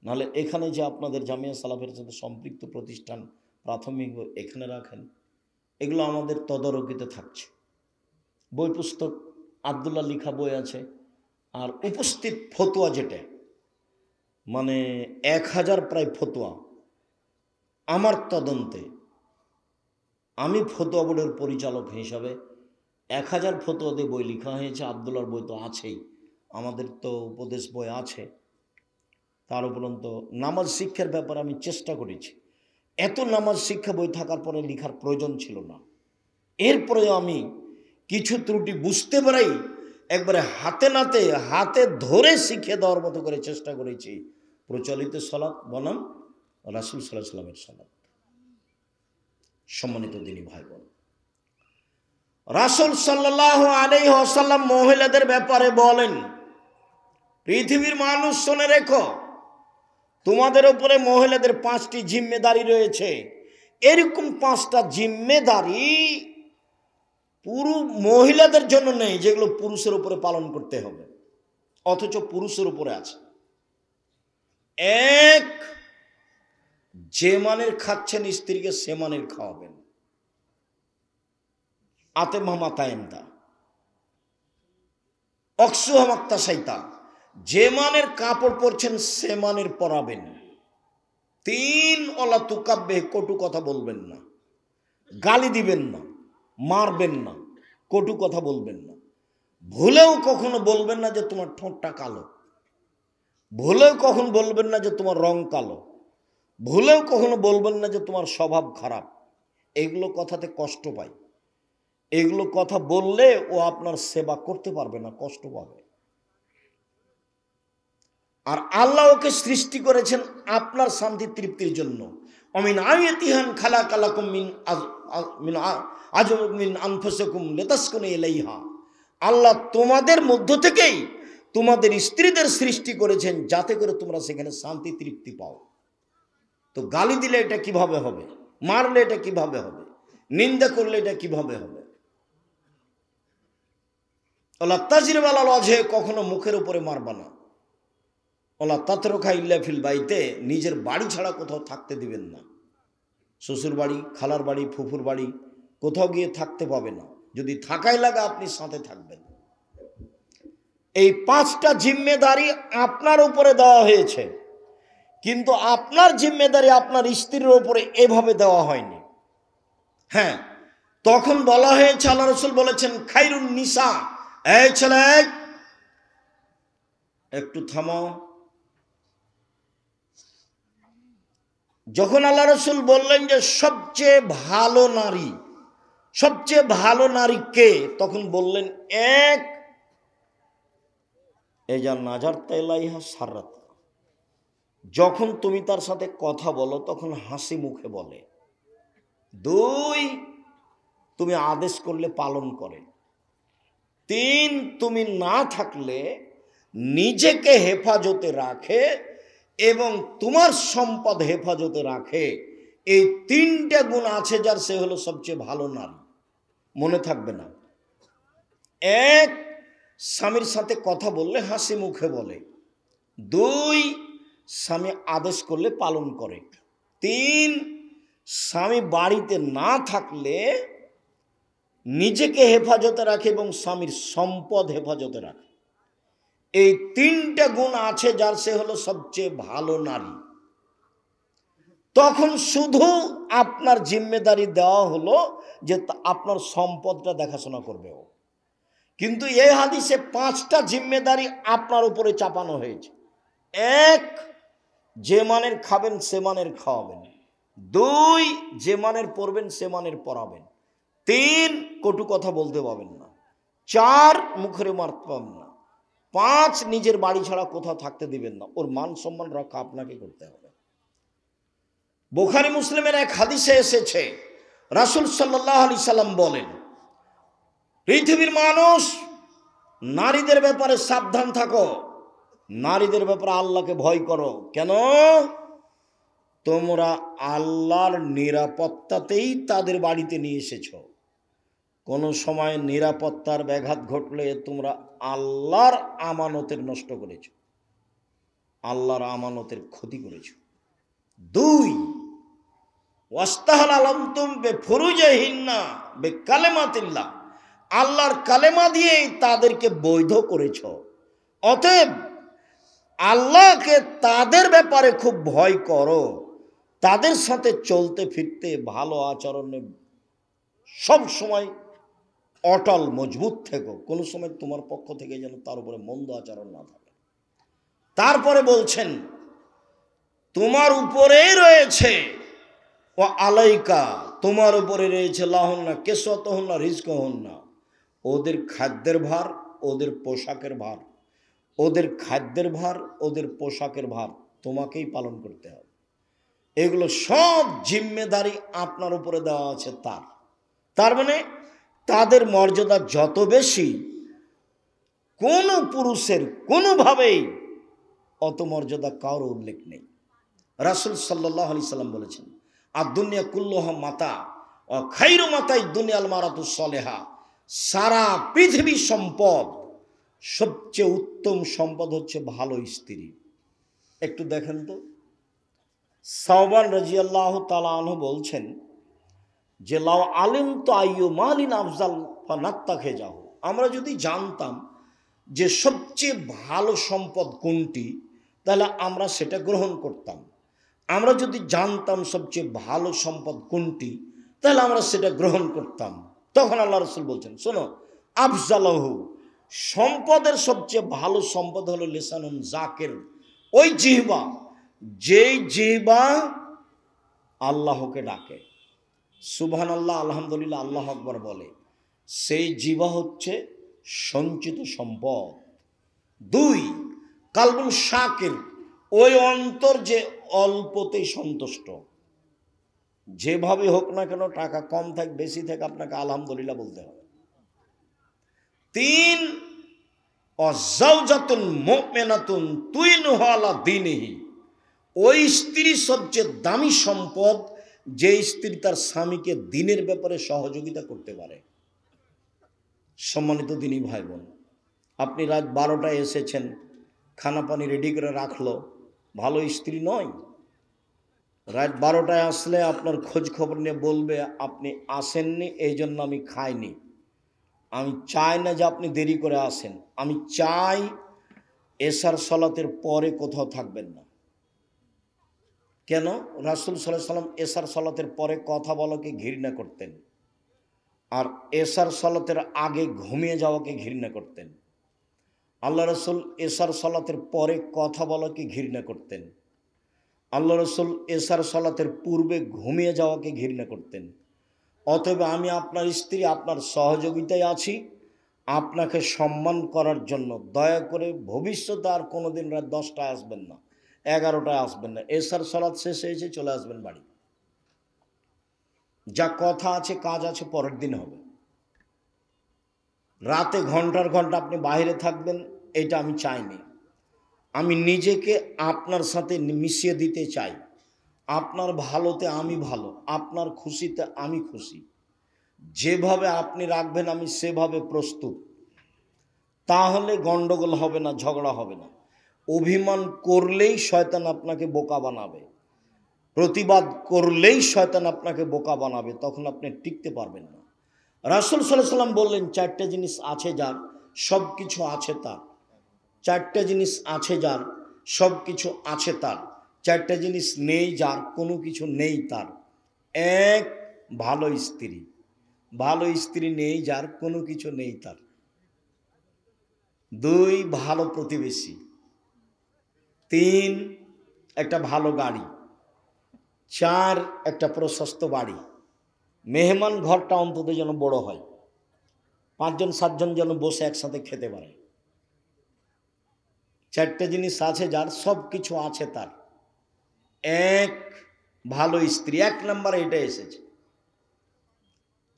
নাহলে এখানে যে আপনাদের জামিয়া সালাফের সাথে সম্পৃক্ত প্রতিষ্ঠান প্রাথমিক এখানে রাখেন। এগুলো আমাদের তদারকিতে থাকছে। বই পুস্তক আবদুল্লাহ লিখা বই আছে, আর উপস্থিত ফতোয়া যেটা, মানে 1000 প্রায় ফতোয়া আমার তদন্তে, আমি ফতোয়া বোর্ডের পরিচালক হিসাবে 1000 ফতোয়া দিয়ে বই লেখা হয়েছে। আবদুল্লাহর বই তো আছেই, আমাদের তো উপদেশ বই আছে। তার উপরন্ত নামাজ শিক্ষার ব্যাপারে আমি চেষ্টা করেছি। এত নামাজ শিক্ষা বই থাকার পরে লেখার প্রয়োজন ছিল না। এরপরে আমি কিছু ত্রুটি বুঝতে পারাই একবারে হাতে ধরে শিখিয়ে দেওয়ার মতো করে চেষ্টা করেছি। প্রচলিত সালাত বনাম রাসূল সাল্লাল্লাহু আলাইহি ওয়াসাল্লামের সালাত। সম্মানিত দিনী ভাই বোন, রাসূল সাল্লাল্লাহু আলাইহি ওয়াসাল্লাম মহিলাদের ব্যাপারে বলেন, পৃথিবীর মানুষ শুনে রেখো, তোমাদের উপরে মহিলাদের 5টি জিম্মেদারি রয়েছে। এরকম 5টা জিম্মেদারি পুরো মহিলাদের জন্য নেই, যেগুলো পুরুষের উপরে পালন করতে হবে, অথচ পুরুষের উপরে আছে। 1, যে মানের খাচ্ছেন স্ত্রীকে সে মানের খাওয়াবেন। আতে মামাতায়েন্দা অক্সুহামাক্তা সাইতা, যে মানের কাপড় পরছেন সে মানের পরাবেন। 3, অলা তুকাব্বে, কটু কথা বলবেন না, গালি দিবেন না, মারবেন না, কটু কথা বলবেন না। ভুলেও কখনো বলবেন না যে তোমার ঠোঁটটা কালো, ভুলেও কখনো বলবেন না যে তোমার রং কালো, ভুলেও কখনো বলবেন না যে তোমার স্বভাব খারাপ। এগুলো কথাতে কষ্ট পায়। এগুলো কথা বললে ও আপনার সেবা করতে পারবে না, কষ্ট পাবে। আর আল্লাহ ওকে সৃষ্টি করেছেন আপনার শান্তি তৃপ্তির জন্য। অমিন আয়াতিহান খালাকালাকুম মিন আনফুসিকুম লিতাসকুনু ইলাইহা, আল্লাহ তোমাদের মধ্য থেকেই তোমাদের স্ত্রীদের সৃষ্টি করেছেন যাতে করে তোমরা সেখানে শান্তি তৃপ্তি পাও। তো গালি দিলে এটা কিভাবে হবে, মারলে এটা কিভাবে হবে, নিন্দা করলে এটা কিভাবে হবে? ওলা তাজরিব আলাল ওয়াজহে, কখনো মুখের উপরে মারবা না। ওলা তাতরুকা ইল্লা ফিল বাইতে, নিজের বাড়ি ছাড়া কোথাও থাকতে দিবেন না। শ্বশুর বাড়ি, খালার বাড়ি, ফুফুর বাড়ি কোথাও গিয়ে থাকতে পাবে না। যদি থাকাই লাগে আপনি সাথে থাকবেন। এই 5টা জিম্মেদারি আপনার উপরে দেওয়া হয়েছে, কিন্তু আপনার জিম্মেদারি আপনার স্ত্রীর উপরে এভাবে দেওয়া হয়নি। হ্যাঁ, তখন বলা হয়েছে, আল্লাহ রাসূল বলেছেন খায়রুন নিসা, এই ছেলে একটু থামো। যখন আল্লাহ রাসূল বললেন যে সবচেয়ে ভালো নারী, সবচেয়ে ভালো নারী কে, তখন বললেন এক এজা নাজার তাইলাইহা সারাত, যখন তুমি তার সাথে কথা বলো তখন হাসি মুখে বলে। 2, তুমি আদেশ করলে পালন করে। 3, তুমি না থাকলে নিজেকে হেফাজতে রাখে এবং তোমার সম্পদ হেফাজতে রাখে। এই 3টে গুণ আছে যার, সে হলো সবচেয়ে ভালো নারী। মনে থাকবে না? 1, স্বামীর সাথে কথা বললে হাসি মুখে বলে। 2, স্বামী আদেশ করলে পালন করে। 3, স্বামী বাড়িতে না থাকলে নিজেকে হেফাজতে রাখে এবং স্বামীর সম্পদ হেফাজতে রাখে। এই 3টে গুণ আছে যার, সে হলো সবচেয়ে ভালো নারী। তখন শুধু আপনার জিম্মেদারি দেওয়া হলো যে আপনার সম্পদটা দেখাশোনা করবে ও। কিন্তু এই হাদিসে 5টা জিম্মেদারি আপনার উপরে চাপানো হয়েছে। 1, যে মানের খাবেন সে মানের খাওয়াবেন। 2, যে মানের পড়বেন সে মানের পড়াবেন। 3, কটু কথা বলতে পাবেন না। 4, মুখে মারতে পাবেন না। 5, নিজের বাড়ি ছাড়া কোথাও থাকতে দিবেন না। ওর মান সম্মান রক্ষা আপনাকে করতে হবে। বুখারী মুসলিমের এক হাদিসে এসেছে, রাসূল সাল্লাল্লাহু আলাইহি সাল্লাম বলেন, পৃথিবীর মানুষ, নারীদের ব্যাপারে সাবধান থাকো, নারীদের ব্যাপারে আল্লাহকে ভয় করো। কেন? তোমরা আল্লাহর নিরাপত্তাতেই তাদের বাড়িতে নিয়ে এসেছো। কোনো সময় নিরাপত্তার ব্যাঘাত ঘটলে তোমরা আল্লাহর আমানতের নষ্ট করেছো, আল্লাহর আমানতের ক্ষতি করেছো। 2, ওয়াস্তাহাল আলামতুম বেফুরুজিহিন্না বিকালিমাতিল্লাহ, আল্লাহর কালেমা দিয়েই তাদেরকে বৈধ করেছো। অতএব আল্লাহকে তাদের ব্যাপারে খুব ভয় করো, তাদের সাথে চলতে ফিরতে ভালো আচরণে সব সময় অটল মজবুত থেকো। কোনো সময় তোমার পক্ষ থেকে যেন তার উপরে মন্দ আচরণ না থাকে। তারপরে বলছেন, তোমার উপরেই রয়েছে ও আলাইকা, তোমার উপরে রয়েছে লাহুন্না কিসওয়াতুহুন্না রিজকুহুন্না, ওদের খাদ্যের ভার, ওদের পোশাকের ভার। ওদের খাদ্যের ভার, ওদের পোশাকের ভার তোমাকেই পালন করতে হবে। এগুলো সব জিম্মেদারি আপনার উপরে দেওয়া আছে তার মানে তাদের মর্যাদা যত বেশি, কোনো পুরুষের কোনোভাবেই অত মর্যাদা কারো উল্লেখ নেই। রাসূল সাল্লাল্লাহু আলাইহি সাল্লাম বলেছেন, আর দুনিয়া কুল্লুহা মাতা ও খায়রু মাতাই দুনিয়াল মারাতুস সালেহা, সারা পৃথিবীর সম্পদ, সবচেয়ে উত্তম সম্পদ হচ্ছে ভালো স্ত্রী। একটু দেখেন তো, সাওবান রাদিয়াল্লাহু তাআলা আনহু বলছেন যে লাউ আলিম তো আইয়ু মালিন আফজাল ফানাত্তাখে যাও, আমরা যদি জানতাম যে সবচেয়ে ভালো সম্পদ কোনটি তাহলে আমরা সেটা গ্রহণ করতাম। আমরা যদি জানতাম সবচেয়ে ভালো সম্পদ কোনটি তাহলে আমরা সেটা গ্রহণ করতাম। তখন আল্লাহ রাসূল বলছেন, শোনো, আফজালহু, সম্পদের সবচেয়ে ভালো সম্পদ হলো লিসানুন জাকির, ওই জিহ্বা, যেই জিহ্বা আল্লাহকে ডাকে, সুবহানাল্লাহ, আলহামদুলিল্লাহ, আল্লাহু আকবার বলে, সেই জিহ্বা হচ্ছে সঞ্চিত সম্পদ। 2, কালবুল শাকির, ওই অন্তর যে অল্পতেই সন্তুষ্ট। যেভাবে হোক না কেন, টাকা কম থাক বেশি থাক, আপনাকে আলহামদুলিল্লাহ বলতে হবে। 3, অজাউজাতুন মুমিনাতুন তুইনুহা আলা দীনিহি, ওই স্ত্রী সবচেয়ে দামি সম্পদ যে স্ত্রী তার স্বামীকে দিনের ব্যাপারে সহযোগিতা করতে পারে। সম্মানিত দিনী ভাই বোন, আপনি রাত 12টায় এসেছেন, খানা পানি রেডি করে রাখলো, ভালো স্ত্রী নয়। রাত 12টায় আসলে আপনার খোঁজ খবর নিয়ে বলবে আপনি আসেননি, এই জন্য আমি খাইনি। আমি চাই না যে আপনি দেরি করে আসেন, আমি চাই এশার সালাতের পরে কোথাও থাকবেন না। কেন? রাসূল সাল্লাল্লাহু আলাইহি সাল্লাম এশার সালাতের পরে কথা বলাকে ঘৃণা করতেন, আর এশার সালাতের আগে ঘুমিয়ে যাওয়াকে ঘৃণা করতেন। আল্লাহ রসুল এশার সালাতের পরে কথা বলাকে ঘৃণা করতেন। আল্লাহ রসুল এশার সালাতের পূর্বে ঘুমিয়ে যাওয়াকে ঘৃণা করতেন। অতএব আমি আপনার স্ত্রী, আপনার সহযোগিতায় আছি, আপনাকে সম্মান করার জন্য দয়া করে ভবিষ্যতে আর কোনোদিন রাত 10টায় আসবেন না, 11টায় আসবেন না। এশার সালাত শেষ হয়েছে, চলে আসবেন বাড়ি। যা কথা আছে কাজ আছে পরের দিন হবে। রাতে ঘন্টার ঘন্টা আপনি বাইরে থাকবেন, এটা আমি চাইনি। আমি নিজেকে আপনার সাথে মিশিয়ে দিতে চাই। আপনার ভালোতে আমি ভালো, আপনার খুশিতে আমি খুশি। যেভাবে আপনি রাখবেন আমি সেভাবে প্রস্তুত। তাহলে গন্ডগোল হবে না, ঝগড়া হবে না। অভিমান করলেই শয়তান আপনাকে বোকা বানাবে, প্রতিবাদ করলেই শয়তান আপনাকে বোকা বানাবে, তখন আপনি টিকতে পারবেন না। রাসূল সাল্লাল্লাহু আলাইহি ওয়াসাল্লাম বললেন, 4টে জিনিস আছে যার, সব কিছু আছে তার। 4টে জিনিস আছে যার, সব কিছু আছে তার। 4টে জিনিস নেই যার, কোনো কিছু নেই তার। 1, ভালো স্ত্রী। ভালো স্ত্রী নেই যার, কোনো কিছু নেই তার। 2, ভালো প্রতিবেশী। 3, একটা ভালো গাড়ি। 4, একটা প্রশস্ত বাড়ি। মেহমান ঘরটা অন্তত যেন বড় হয়, 5জন 7জন যেন বসে একসাথে খেতে পারে। 4টে জিনিস আছে যার, সব কিছু আছে তার। 1, ভালো স্ত্রী, 1 নম্বরে এটা এসেছে।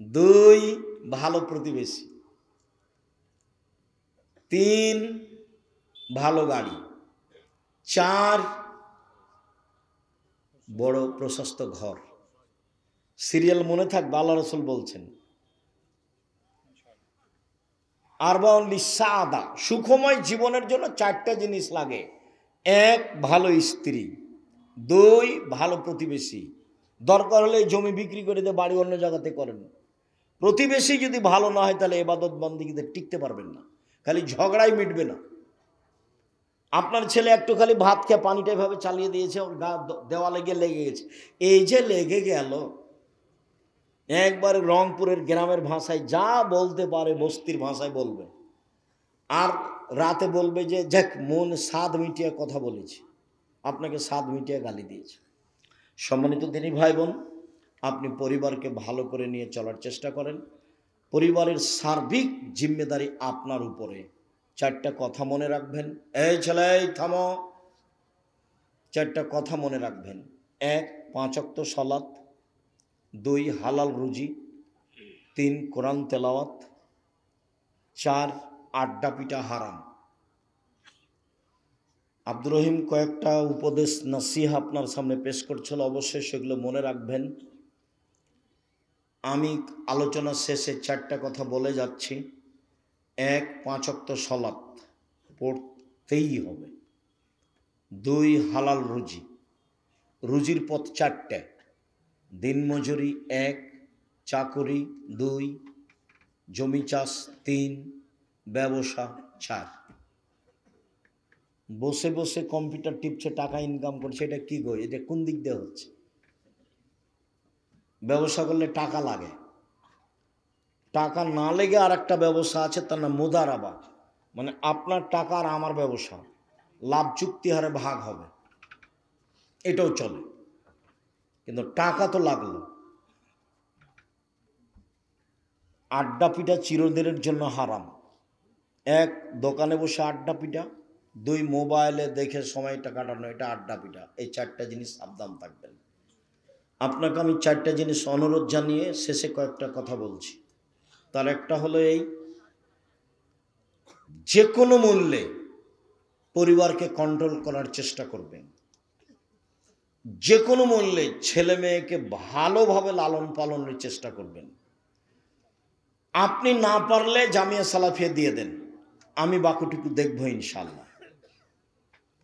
2, ভালো প্রতিবেশী। 3, ভালো গাড়ি। 4, বড় প্রশস্ত ঘর। সিরিয়াল মনে থাকবে, আল্লাহ রসুল বলছেন আরবাউন লিসাআদা, সুখময় জীবনের জন্য 4টে জিনিস লাগে। 1, ভালো স্ত্রী। 2, ভালো প্রতিবেশী। দরকার হলে জমি বিক্রি করে দিয়ে বাড়ি অন্য জায়গাতে করেন। প্রতিবেশী যদি ভালো না হয় তাহলে ইবাদত বন্দেগীতে টিকতে পারবেন না, খালি ঝগড়াই মিটবে না। আপনার ছেলে একটু খালি ভাত খেয়ে পানিটা এভাবে চালিয়ে দিয়েছে, ওর গা দেওয়ালে গিয়ে লেগে গেছে। এই যে লেগে গেল, একবারে রংপুরের গ্রামের ভাষায় যা বলতে পারে বস্তির ভাষায় বলবে, আর রাতে বলবে যে যাক মন স্বাদ মিটিয়ে কথা বলেছি, আপনাকে স্বাদ মিটিয়ে গালি দিয়েছে। সম্মানিত দিনী ভাই বোন, আপনি পরিবারকে ভালো করে নিয়ে চলার চেষ্টা করেন। পরিবারের সার্বিক জিম্মেদারি আপনার উপরে। 4টা কথা মনে রাখবেন। এই ছেলে থামো, 4টা কথা মনে রাখবেন। 1, 5 ওয়াক্ত সালাত। 2, হালাল রুজি। 3, কোরআন তেলাওয়াত। 4, আড্ডা পিটা হারাম। আব্দুর রহিম কয়েকটা উপদেশ নসিহা আপনার সামনে পেশ করছিল, অবশ্যই সেগুলো মনে রাখবেন। আমি আলোচনা শেষে 4টা কথা বলে যাচ্ছি। 1, 5 ওয়াক্ত সালাত পড়তেই হবে। 2, হালাল রুজি। রুজির পথ 4টে। দিনমজুরি 1, চাকুরি 2, জমি চাষ 3, ব্যবসা 4। বসে বসে কম্পিউটার টিপছে, টাকা ইনকাম করছে, এটা কি গো? এটা কোন দিক দিয়ে হচ্ছে? ব্যবসা করলে টাকা লাগে, টাকা না লেগে আর একটা ব্যবসা আছে, তার নাম মুদারাবা, মানে আপনার টাকা আর আমার ব্যবসা, লাভ চুক্তি হারে ভাগ হবে, এটাও চলে, কিন্তু টাকা তো লাগলো। আড্ডা পিটা চিরদিনের জন্য হারাম। 1, দোকানে বসে আড্ডা পিটা। 2, মোবাইলে দেখে সময়টা কাটানো, এটা আড্ডা পিটা। এই 4টা জিনিস সাবধান থাকবেন। আপনাকে আমি 4টা জিনিস অনুরোধ জানিয়ে শেষে কয়েকটা কথা বলছি। তার একটা হলো এই, যে কোনো মূল্যে পরিবারকে কন্ট্রোল করার চেষ্টা করবেন। যে কোনো মূল্যে ছেলে মেয়েকে ভালোভাবে লালন পালনের চেষ্টা করবেন। আপনি না পারলে জামিয়া সালাফিয়া দিয়ে দেন, আমি বাকিটুকু দেখব ইনশাআল্লাহ।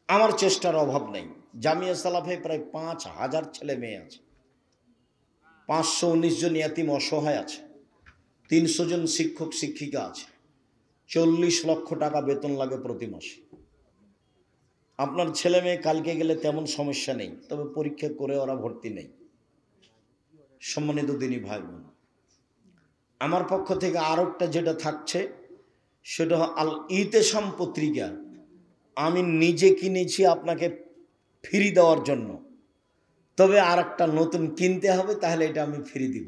আমার চেষ্টার অভাব নেই। জামিয়া সালাফে প্রায় 5,000 ছেলে মেয়ে আছে, 519 জন ইয়াতিম অসহায় আছে, 300 জন শিক্ষক শিক্ষিকা আছে, 40 লক্ষ টাকা বেতন লাগে প্রতি মাসে। আপনার ছেলে মেয়ে কালকে গেলে তেমন সমস্যা নেই, তবে পরীক্ষা করে ওরা ভর্তি নেই। সম্মানিত দিনী ভাই বোন, আমার পক্ষ থেকে আরেকটা যেটা থাকছে সেটা আল ইতেসাম পত্রিকা আমি নিজে কিনেছি আপনাকে ফ্রি দেওয়ার জন্য। তবে আরেকটা নতুন কিনতে হবে, তাহলে এটা আমি ফ্রি দিব।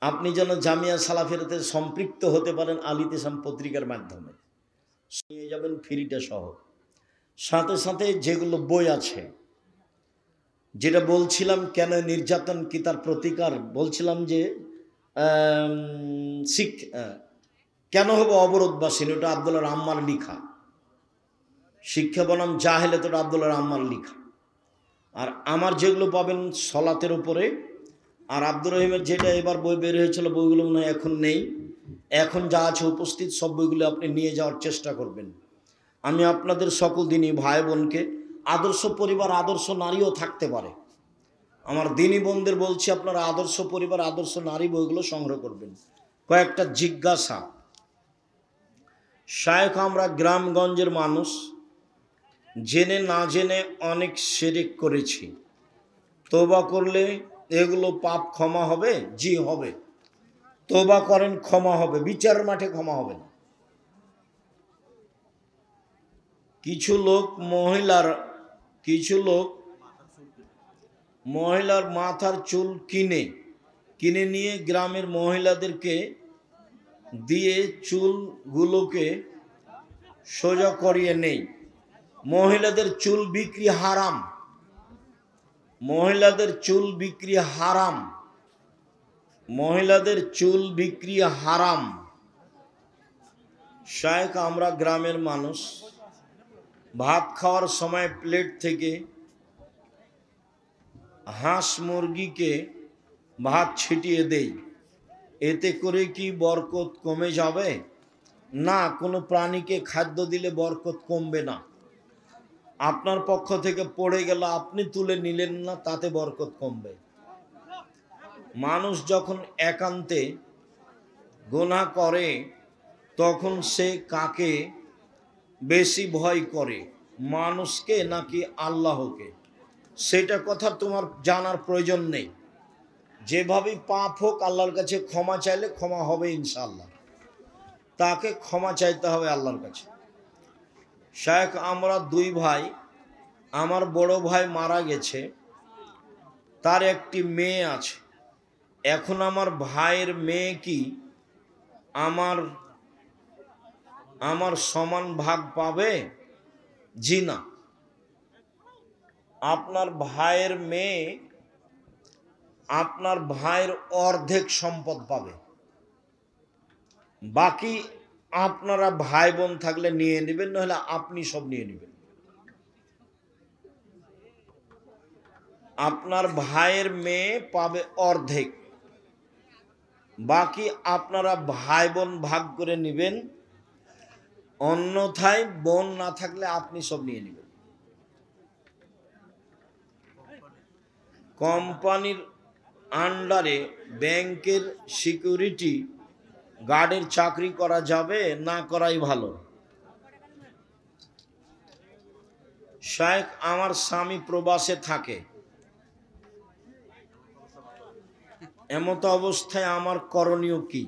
আপনি যেন জামিয়া সালাফিয়াতে সম্পৃক্ত হতে পারেন আল ইতেসাম পত্রিকার মাধ্যমে, নিয়ে যাবেন ফ্রিটা সহ। সাথে সাথে যেগুলো বই আছে, যেটা বলছিলাম কেন নির্যাতন কি তার প্রতিকার, বলছিলাম যে কেন হবে অবরোধবাসীন, ওটা আব্দুল্লাহ আম্মার লিখা। শিক্ষা বনাম জাহেলে, তো আব্দুল্লাহ আম্মার লিখা। আর আমার যেগুলো পাবেন সলাতের উপরে, আর আব্দুর রহিমের যেটা এবার বই বের হয়েছিল, বইগুলো মনে হয় এখন নেই। এখন যা আছে উপস্থিত সব বইগুলো আপনি নিয়ে যাওয়ার চেষ্টা করবেন। আমি আপনাদের সকল দিনই ভাই বোনকে, আদর্শ পরিবার আদর্শ নারীও থাকতে পারে, আমার দিনী বোনদের বলছি আপনারা আদর্শ পরিবার আদর্শ নারী বইগুলো সংগ্রহ করবেন। কয়েকটা জিজ্ঞাসা। শায়েখ আমরা গ্রামগঞ্জের মানুষ, জেনে না জেনে অনেক শিরক করেছি, তওবা করলে এগুলো পাপ ক্ষমা হবে? জি হবে। তওবা করেন, ক্ষমা হবে, বিচারের মাঠে ক্ষমা হবে না। কিছু লোক মহিলার মাথার চুল কিনে নিয়ে গ্রামের মহিলাদেরকে দিয়ে চুলগুলোকে সোজা করিয়ে নেই। মহিলাদের চুল বিক্রি হারাম, মহিলাদের চুল বিক্রি হারাম, মহিলাদের চুল বিক্রি হারাম। শায়েখ আমরা গ্রামের মানুষ, ভাত খাওয়ার সময় প্লেট থেকে হাঁস মুরগিকে ভাত ছিটিয়ে দেই, এতে করে কি বরকত কমে যাবে? না, কোনো প্রাণীকে খাদ্য দিলে বরকত কমবে না। আপনার পক্ষ থেকে পড়ে গেল, আপনি তুলে নিলেন না, তাতে বরকত কমবে। মানুষ যখন একান্তে গুনাহ করে তখন সে কাকে বেশি ভয় করে, মানুষকে নাকি আল্লাহকে? সেটা কথা তোমার জানার প্রয়োজন নেই। যেভাবেই পাপ হোক, আল্লাহর কাছে ক্ষমা চাইলে ক্ষমা হবে ইনশাআল্লাহ। তাকে ক্ষমা চাইতে হবে আল্লাহর কাছে। শায়েখ আমরা 2 ভাই, আমার বড় ভাই মারা গেছে, তার একটি মেয়ে আছে। এখন আমার ভাইয়ের মেয়ে কি আমার সমান ভাগ পাবে? জি না। আপনার ভাইয়ের মেয়ে আপনার ভাইয়ের অর্ধেক সম্পদ পাবে, বাকি আপনারা ভাই বোন থাকলে নিয়ে নেবেন, নাহলে আপনি সব নিয়ে নেবেন। আপনার ভাইয়ের মেয়ে পাবে অর্ধেক, বাকি আপনারা ভাই বোন ভাগ করে নেবেন। অন্যথায় বোন না থাকলে আপনি সব নিয়ে নেবেন। কোম্পানির আন্ডারে ব্যাংকের সিকিউরিটি গার্ডের চাকরি করা যাবে না করাই ভালো? শায়েখ আমার স্বামী প্রবাসে থাকে, এমত অবস্থায় আমার করণীয় কি?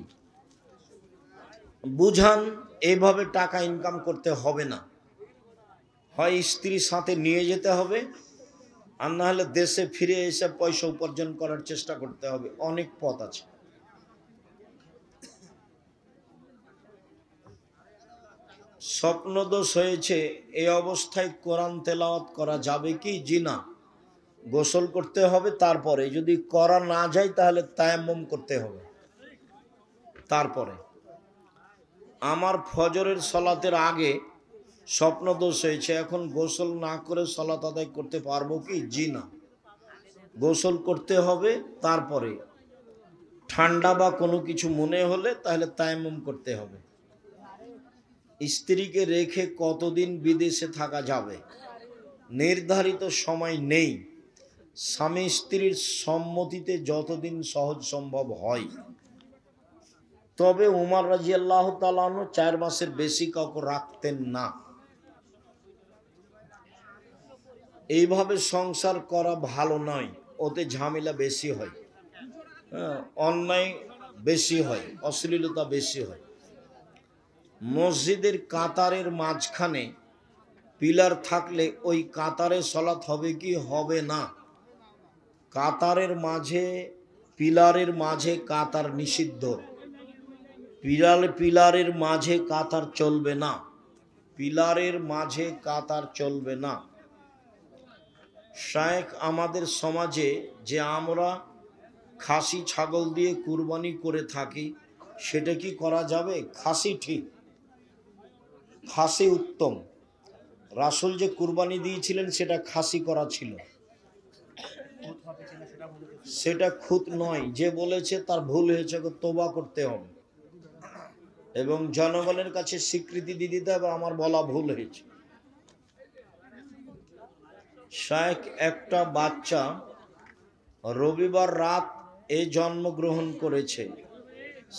বুঝান, এইভাবে টাকা ইনকাম করতে হবে না। হয় স্ত্রীর সাথে নিয়ে যেতে হবে, আর না হলে দেশে ফিরে এসে পয়সা উপার্জন করার চেষ্টা করতে হবে। অনেক পথ আছে। স্বপ্নদোষ হয়েছে, এই অবস্থায় কোরআন তেলাওয়াত করা যাবে কি? জি না। গোসল করতে হবে, তারপরে যদি করা না যায় তাহলে তায়াম্মুম করতে হবে। তারপরে আমার ফজরের সলাতের আগে স্বপ্নদোষ হয়েছে, এখন গোসল না করে সলাত আদায় করতে পারবো কি? জি না, গোসল করতে হবে। তারপরে ঠান্ডা বা কোনো কিছু মনে হলে তাহলে তায়াম্মুম করতে হবে। স্ত্রীকে রেখে কতদিন বিদেশে থাকা যাবে? নির্ধারিত সময় নেই, স্বামী স্ত্রীর সম্মতিতে যতদিন সহজ সম্ভব হয়। তবে উমর রাদিয়াল্লাহু তাআলা আনহু 4 মাসের বেশি কাউকে রাখতেন না। এইভাবে সংসার করা ভালো নয়, ওতে ঝামেলা বেশি হয়, অন্যায় বেশি হয়, অশ্লীলতা বেশি হয়। মসজিদের কাতারের মাঝখানে পিলার থাকলে ওই কাতারে সলাত হবে কি হবে না? কাতারের মাঝে, পিলারের মাঝে কাতার নিষিদ্ধ। পিলারের মাঝে কাতার চলবে না, পিলারের মাঝে কাতার চলবে না। শায়েখ, আমাদের সমাজে যে আমরা খাসি ছাগল দিয়ে কুরবানি করে থাকি, সেটা কি করা যাবে? খাসি ঠিক, খাসি উত্তম। রাসূল যে কুরবানি দিয়েছিলেন সেটা খাসি করা ছিল, সেটা খুঁত নয়। যে বলেছে তার ভুল হয়েছে, তওবা করতে হবে এবং জনগণের কাছে স্বীকৃতি দিয়ে দিতে হবে আমার বলা ভুল হয়েছে। শায়েখ, একটা বাচ্চা রবিবার রাত এ জন্মগ্রহণ করেছে,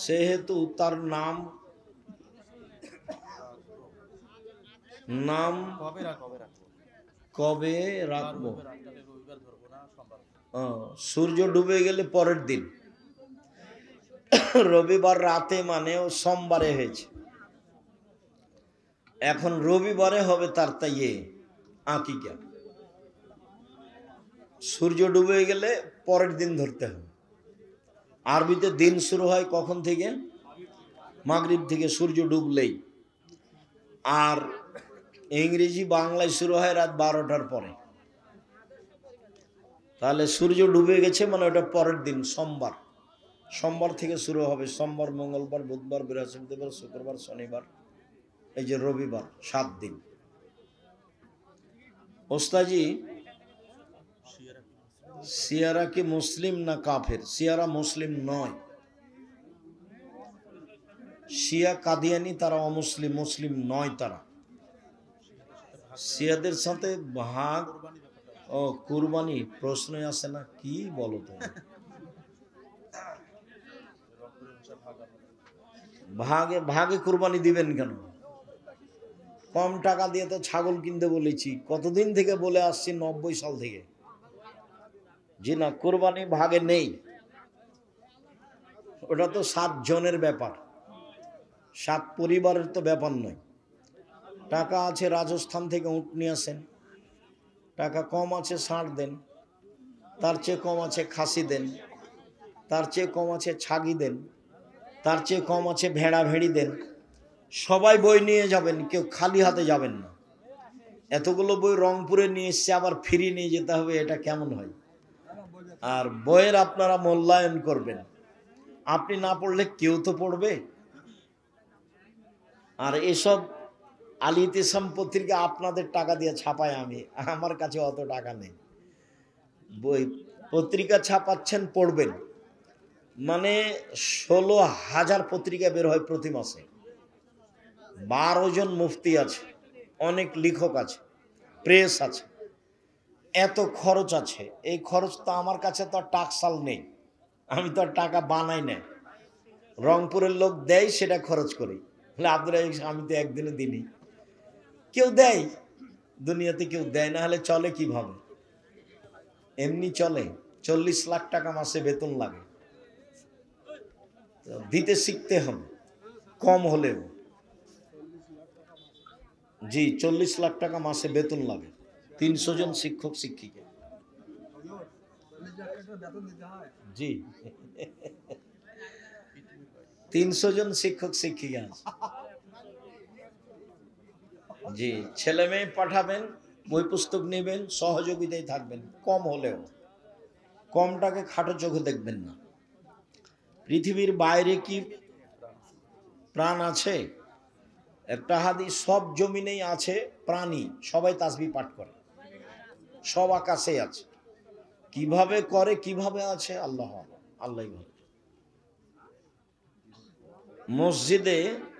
সেহেতু তার নাম কবে রাখবো? সূর্য ডুবে গেলে পরের দিন, রবিবার রাতে মানে ও সোমবারে হয়েছে, এখন রবিবারে হবে তার তাইয়ে আকিকা। সূর্য ডুবে গেলে পরের দিন ধরতে হবে। আরবিতে দিন শুরু হয় কখন থেকে? মাগরিব থেকে, সূর্য ডুবলেই। আর ইংরেজি বাংলায় শুরু হয় রাত 12টার পরে। তাহলে সূর্য ডুবে গেছে মানে ওটা পরের দিন, সোমবার। সোমবার থেকে শুরু হবে, সোমবার, মঙ্গলবার, বুধবার, বৃহস্পতিবার, শুক্রবার, শনিবার, এই যে রবিবার, 7 দিন। ওস্তাজি, শিয়ারা কি মুসলিম না কাফের? শিয়ারা মুসলিম নয়, শিয়া কাদিয়ানি তারা অমুসলিম, মুসলিম নয় তারা। শিয়াদের সাথে ভাগ ও কুরবানি প্রশ্নই আসে না, কি বলো তুমি? ভাগে ভাগে কুরবানি দিবেন কেন? কম টাকা দিয়ে তো ছাগল কিনতে বলেছি, কতদিন থেকে বলে আসছি, 90 সাল থেকে। জি না, কুরবানি ভাগে নেই, ওটা তো 7 জনের ব্যাপার, 7 পরিবারের তো ব্যাপার নয়। টাকা আছে রাজস্থান থেকে উট নিয়ে আসেন, টাকা কম আছে ষাঁড় দেন, তার চেয়ে কম আছে খাসি দেন, তার চেয়ে কম আছে ছাগি দেন, তার চেয়ে কম আছে ভেড়া ভেড়ি দেন। সবাই বই নিয়ে যাবেন, কেউ খালি হাতে যাবেন না। এতগুলো বই রংপুরে নিয়ে এসছে, আবার ফিরিয়ে নিয়ে যেতে হবে, এটা কেমন হয়? আর বইয়ের আপনারা মূল্যায়ন করবেন, আপনি না পড়লে কেউ তো পড়বে। আর এসব আল ইতিসাম পত্রিকা আপনাদের টাকা দিয়ে ছাপাই আমি, আমার কাছে অত টাকা নেই। বই পত্রিকা ছাপাচ্ছেন, পড়বেন, মানে 16,000 পত্রিকা বের হয় প্রতি মাসে, 12 জন মুফতি আছে, অনেক লেখক আছে, প্রেস আছে, এত খরচ আছে। এই খরচ তো আমার কাছে তো টাকসাল নেই, আমি তো টাকা বানাই না, রংপুরের লোক দেয় সেটা খরচ করি। আপনারা, আমি তো একদিনে দিনই, কেউ দেয়, দুনিয়াতে কেউ দেয় না, হলে চলে কিভাবে? এমনি চলে? 40 লাখ টাকা মাসে বেতন লাগে, দিতে শিখতে হবে কম হলেও। জি, 40 লাখ টাকা মাসে বেতন লাগে, 300 জন শিক্ষক শিক্ষিকা। জি, 300 জন শিক্ষক শিক্ষিকা আছে। জি, ছেলে মেয়ে পাঠাবেন, বই পুস্তক নেবেন, সহযোগিতায় থাকবেন, কম হলেও। কমটাকে খাটো চোখে দেখবেন না। পৃথিবীর বাইরে কি প্রাণ আছে? একটা হাদিস, সব জমিনেই আছে প্রাণী, সবাই তাসবিহ পাঠ করে, সব আকাশে আছে। কিভাবে করে, কিভাবে আছে, আল্লাহ আল্লাহ ভালো। মসজিদে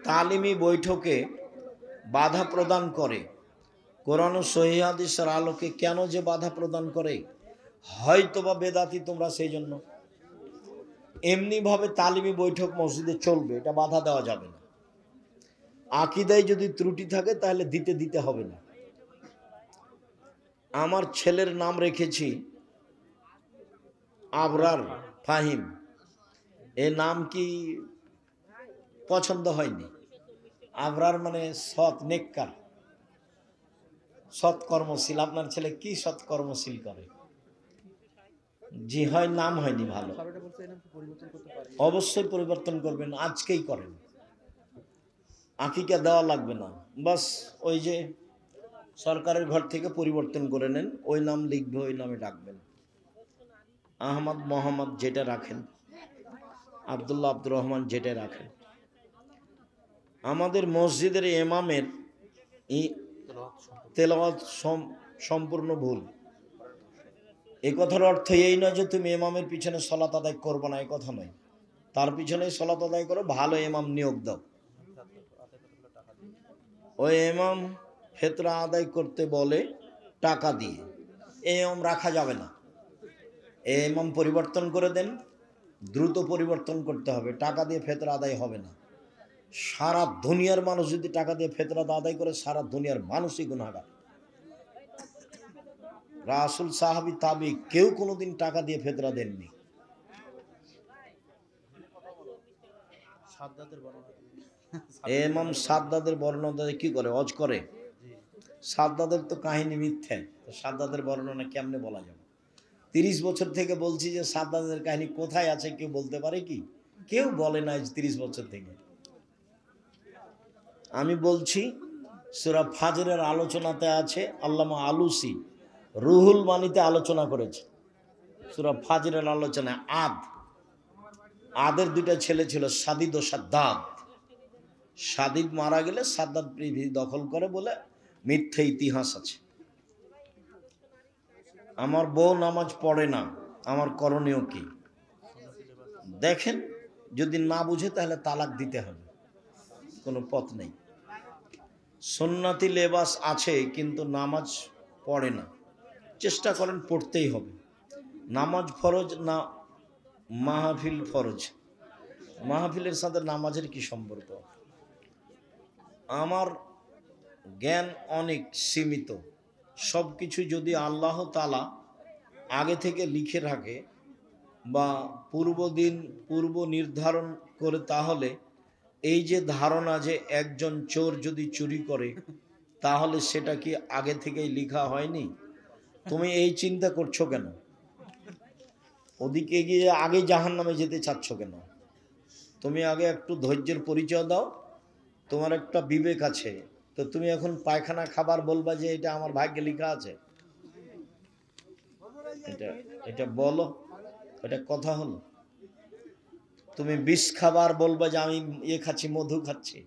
তালিমি বৈঠকে বাধা প্রদান করে, কোরআন ও সহিহ হাদিসের আলোকে কেন যে বাধা প্রদান করে? হয়তোবা বেদাতি তোমরা, সেই জন্য। এমনিভাবে তালিমি বৈঠক মসজিদে চলবে, এটা বাধা দেওয়া যাবে না। আকীদায় যদি ত্রুটি থাকে তাহলে দিতে হবে না। আমার ছেলের নাম রেখেছি আবরার ফাহিম, এ নাম কি পছন্দ হয়নি? আবরার মানে সৎ, নেককার, সৎকর্মশীল। আপনার ছেলে কি সৎকর্মশীল করে? জি হয়, নাম হয়নি ভালো। অবশ্যই পরিবর্তন করবেন, আজকেই করেন। আকিকা দেওয়া লাগবে না, বাস ওই যে সরকারের ঘর থেকে পরিবর্তন করে নেন, ওই নাম লিখবে, ওই নামে ডাকবেন। আহমদ, মোহাম্মদ যেটা রাখেন, আব্দুল্লাহ, আব্দুর রহমান যেটা রাখেন। আমাদের মসজিদের ইমামের তেলাওয়াত সম্পূর্ণ ভুল। এ কথার অর্থ এই নয় যে তুমি ইমামের পিছনে সলাত আদায় করবো না, এ কথা নয়। তার পিছনে সলাত আদায় করো, ভালো ইমাম নিয়োগ দাও। ওই ইমাম ফেতরা আদায় করতে বলে টাকা দিয়ে, এই ইমাম রাখা যাবে না। এই ইমাম পরিবর্তন করে দেন, দ্রুত পরিবর্তন করতে হবে। টাকা দিয়ে ফেতরা আদায় হবে না। সারা দুনিয়ার মানুষ যদি টাকা দিয়ে ফেতরা আদায় করে, সারা দুনিয়ার মানুষই গুনাহগার। রাসূল, সাহাবী, তাবী কেউ কোনোদিন টাকা দিয়ে ফেতরা দেননি। ইমাম সাদ্দাদের বর্ণনা কি করে? হজ করে। সাদ্দাদের তো কাহিনী মিথ্যে, সাদ্দাদের বর্ণনা কেমনে বলা যাবে? 30 বছর থেকে বলছি যে সাদ্দাদের কাহিনী কোথায় আছে, কেউ বলতে পারে কি? কেউ বলে না 30 বছর থেকে। আমি বলছি সূরা ফাজরের আলোচনাতে আছে, আল্লামা আলুসি রুহুল মানিতে আলোচনা করেছে। সূরা ফাজরের আলোচনায় আদের দুইটা ছেলে ছিল, সাদিদ ও সাদ্দাদ। সাদিদ মারা গেলে সাদ্দাদ পৃথিবী দখল করে বলে মিথ্যে ইতিহাস আছে। আমার বউ নামাজ পড়ে না, আমার করণীয় কি? দেখেন, যদি না বুঝে তাহলে তালাক দিতে হবে, কোনো পথ নেই। সুন্নতি লেবাস আছে কিন্তু নামাজ পড়ে না, চেষ্টা করেন, পড়তেই হবে। নামাজ ফরজ না মাহফিল ফরজ? মাহফিলের সাথে নামাজের কি সম্পর্ক? আমার জ্ঞান অনেক সীমিত। সব কিছু যদি আল্লাহ তাআলা আগে থেকে লিখে রাখে বা পূর্ব নির্ধারণ করে, তাহলে এই যে ধারণা যে একজন চোর যদি চুরি করে, তাহলে সেটা কি আগে থেকেই লেখা হয়নি? তুমি এই চিন্তা করছো কেন? ওদিকে গিয়ে আগে জাহান্নামে যেতে চাচ্ছ কেন? তুমি আগে একটু ধৈর্যের পরিচয় দাও। তোমার একটা বিবেক আছে, তো তুমি এখন পায়খানা খাবার বলবা যে এটা আমার ভাগ্যে লেখা আছে? এটা বলো, এটা কথা হলো? তুমি বিষ খাবার বলবা যে আমি খাচ্ছি, মধু খাচ্ছি,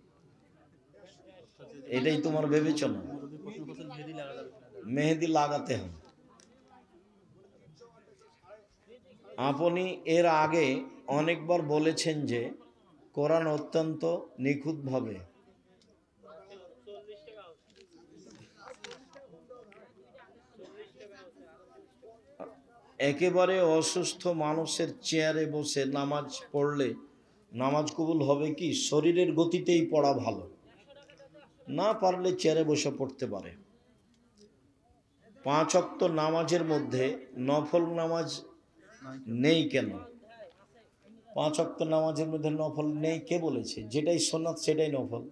এটাই তোমার বিবেচনা? মেহেদি লাগাতে হবে। আপনি এর আগে অনেকবার বলেছেন যে কোরআন অত্যন্ত নিখুঁতভাবে একেবারে অসুস্থ মানুষের চেয়ারে বসে নামাজ পড়লে নামাজ কবুল হবে কি? শরীরের গতিতেই পড়া ভালো, না পারলে চেয়ারে বসে পড়তে পারে। 5 ওয়াক্ত নামাজের মধ্যে নফল নামাজ নেই কেন? 5 ওয়াক্ত নামাজের মধ্যে নফল নেই কে বলেছে? যেটাই সুন্নাত সেটাই নফল।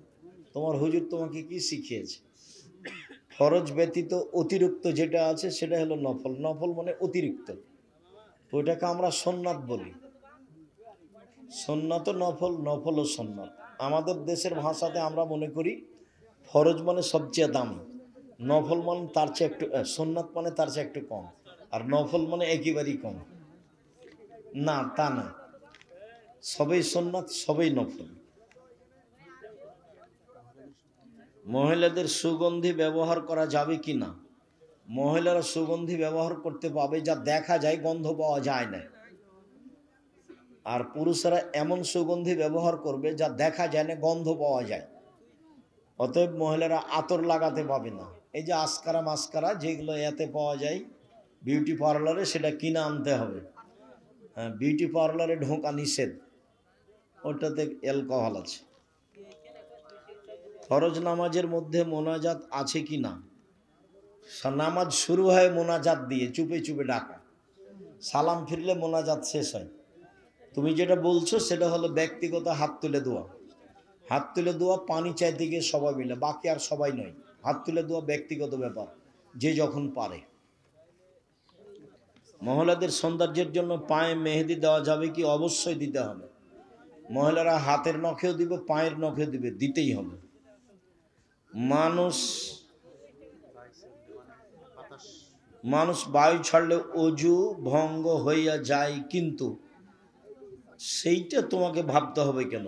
তোমার হুজুর তোমাকে কি শিখিয়েছে? ফরজ ব্যতীত অতিরিক্ত যেটা আছে সেটা হলো নফল। নফল মানে অতিরিক্ত, ওইটাকে আমরা সুন্নাত বলি। সুন্নাত ও নফল, নফল ও সুন্নাত। আমাদের দেশের ভাষাতে আমরা মনে করি ফরজ মানে সবচেয়ে দামি, নফল মানে তার চেয়ে একটু সুন্নাত মানে তার চেয়ে একটু কম, আর নফল মানে একেবারেই কম। না, তা না, সবই সুন্নাত, সবই নফল। মহিলাদের সুগন্ধি ব্যবহার করা যাবে কি না? মহিলারা সুগন্ধি ব্যবহার করতে পাবে যা দেখা যায়, গন্ধ পাওয়া যায় না। আর পুরুষেরা এমন সুগন্ধি ব্যবহার করবে যা দেখা যায় না, গন্ধ পাওয়া যায়। অতএব মহিলারা আতর লাগাতে পাবে না। এই যে আসকারা মাস্কারা যেগুলো এতে পাওয়া যায় বিউটি পার্লারে, সেটা কিনে আনতে হবে। হ্যাঁ, বিউটি পার্লারে ঢোকা নিষেধ, ওটাতে অ্যালকোহল আছে। ফরজ নামাজের মধ্যে মোনাজাত আছে কি না? নামাজ শুরু হয় মোনাজাত দিয়ে, চুপে চুপে ডাকা। সালাম ফিরলে মোনাজাত শেষ হয়। তুমি যেটা বলছো সেটা হলো ব্যক্তিগত হাত তুলে দোয়া। হাত তুলে দোয়া পানি চাইতে গিয়ে সবাই মিলে, বাকি আর সবাই নয়। হাত তুলে দোয়া ব্যক্তিগত ব্যাপার, যে যখন পারে। মহিলাদের সৌন্দর্যের জন্য পায়ে মেহেদি দেওয়া যাবে কি? অবশ্যই দিতে হবে। মহিলারা হাতের নখেও দিবে, পায়ের নখেও দিবে, দিতেই হবে। মানুষ বায়ু ছাড়লে অজু ভঙ্গ হইয়া যায়, কিন্তু সেইটা তোমাকে ভাবতে হবে কেন?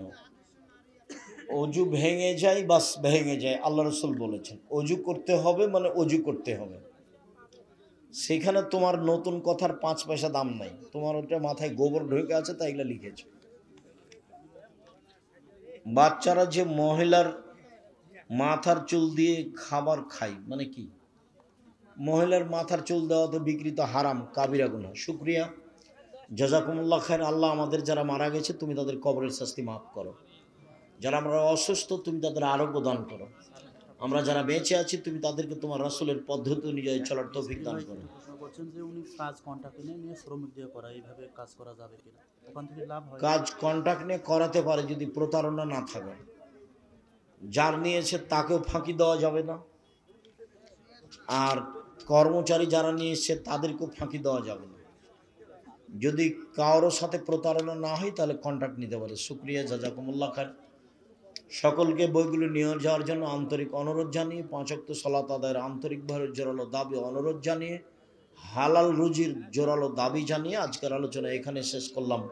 অজু ভেঙে যায়, বাস ভেঙে যায়, আল্লাহ রসুল বলেছেন। অজু করতে হবে মানে অজু করতে হবে। সেখানে তোমার নতুন কথার 5 পয়সা দাম নাই। তোমার ওটা মাথায় গোবর ঢুকে আছে, তাই এগুলো লিখেছে। বাচ্চারা যে মহিলার মাথার চুল দিয়ে খাবার খায় মানে কি? মহিলার মাথার চুল দেওয়া তো বিকৃত, হারাম, কাবিরা গুনাহ। শুক্রিয়া, জাযাকুমুল্লাহ খায়ের। আল্লাহ আমাদের যারা মারা গেছে তুমি তাদের কবরের শাস্তি মাফ করো। যারা আমরা অসুস্থ তুমি তাদের আরোগ্য দান করো। আমরা যারা বেঁচে আছি তুমি তাদেরকে তোমার রাসূলের পদ্ধতি অনুযায়ী চলার তৌফিক দান করো। কাজ কন্ট্রাক্ট নিয়ে করাতে পারে যদি প্রতারণা না থাকে। যার নিয়েছে তাকেও ফাঁকি দেওয়া যাবে না, আর কর্মচারী যারা নিয়ে এসছে তাদেরকেও ফাঁকি দেওয়া যাবে না। যদি কারোর সাথে প্রতারণা না হয় তাহলে কন্ট্রাক্ট নিতে পারে। শুক্রিয়া, জাযাকুমুল্লাহ খায়ের। সকলকে বইগুলো নিয়ে যাওয়ার জন্য আন্তরিক অনুরোধ জানিয়ে, 5 ওয়াক্ত সালাত আদায়ের আন্তরিকভাবে জোরালো দাবি অনুরোধ জানিয়ে, হালাল রুজির জোরালো দাবি জানিয়ে আজকের আলোচনা এখানে শেষ করলাম।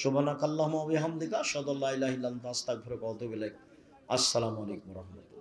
সুবহানাকাল্লাহুম্মা ওয়া বিহামদিকা আশহাদু আল্লা ইলাহা ইল্লা আনতা আস্তাগফিরুকা ওয়া আতুবু ইলাইক। আসসালামু আলাইকুম ওয়া রাহমাতুল্লাহ।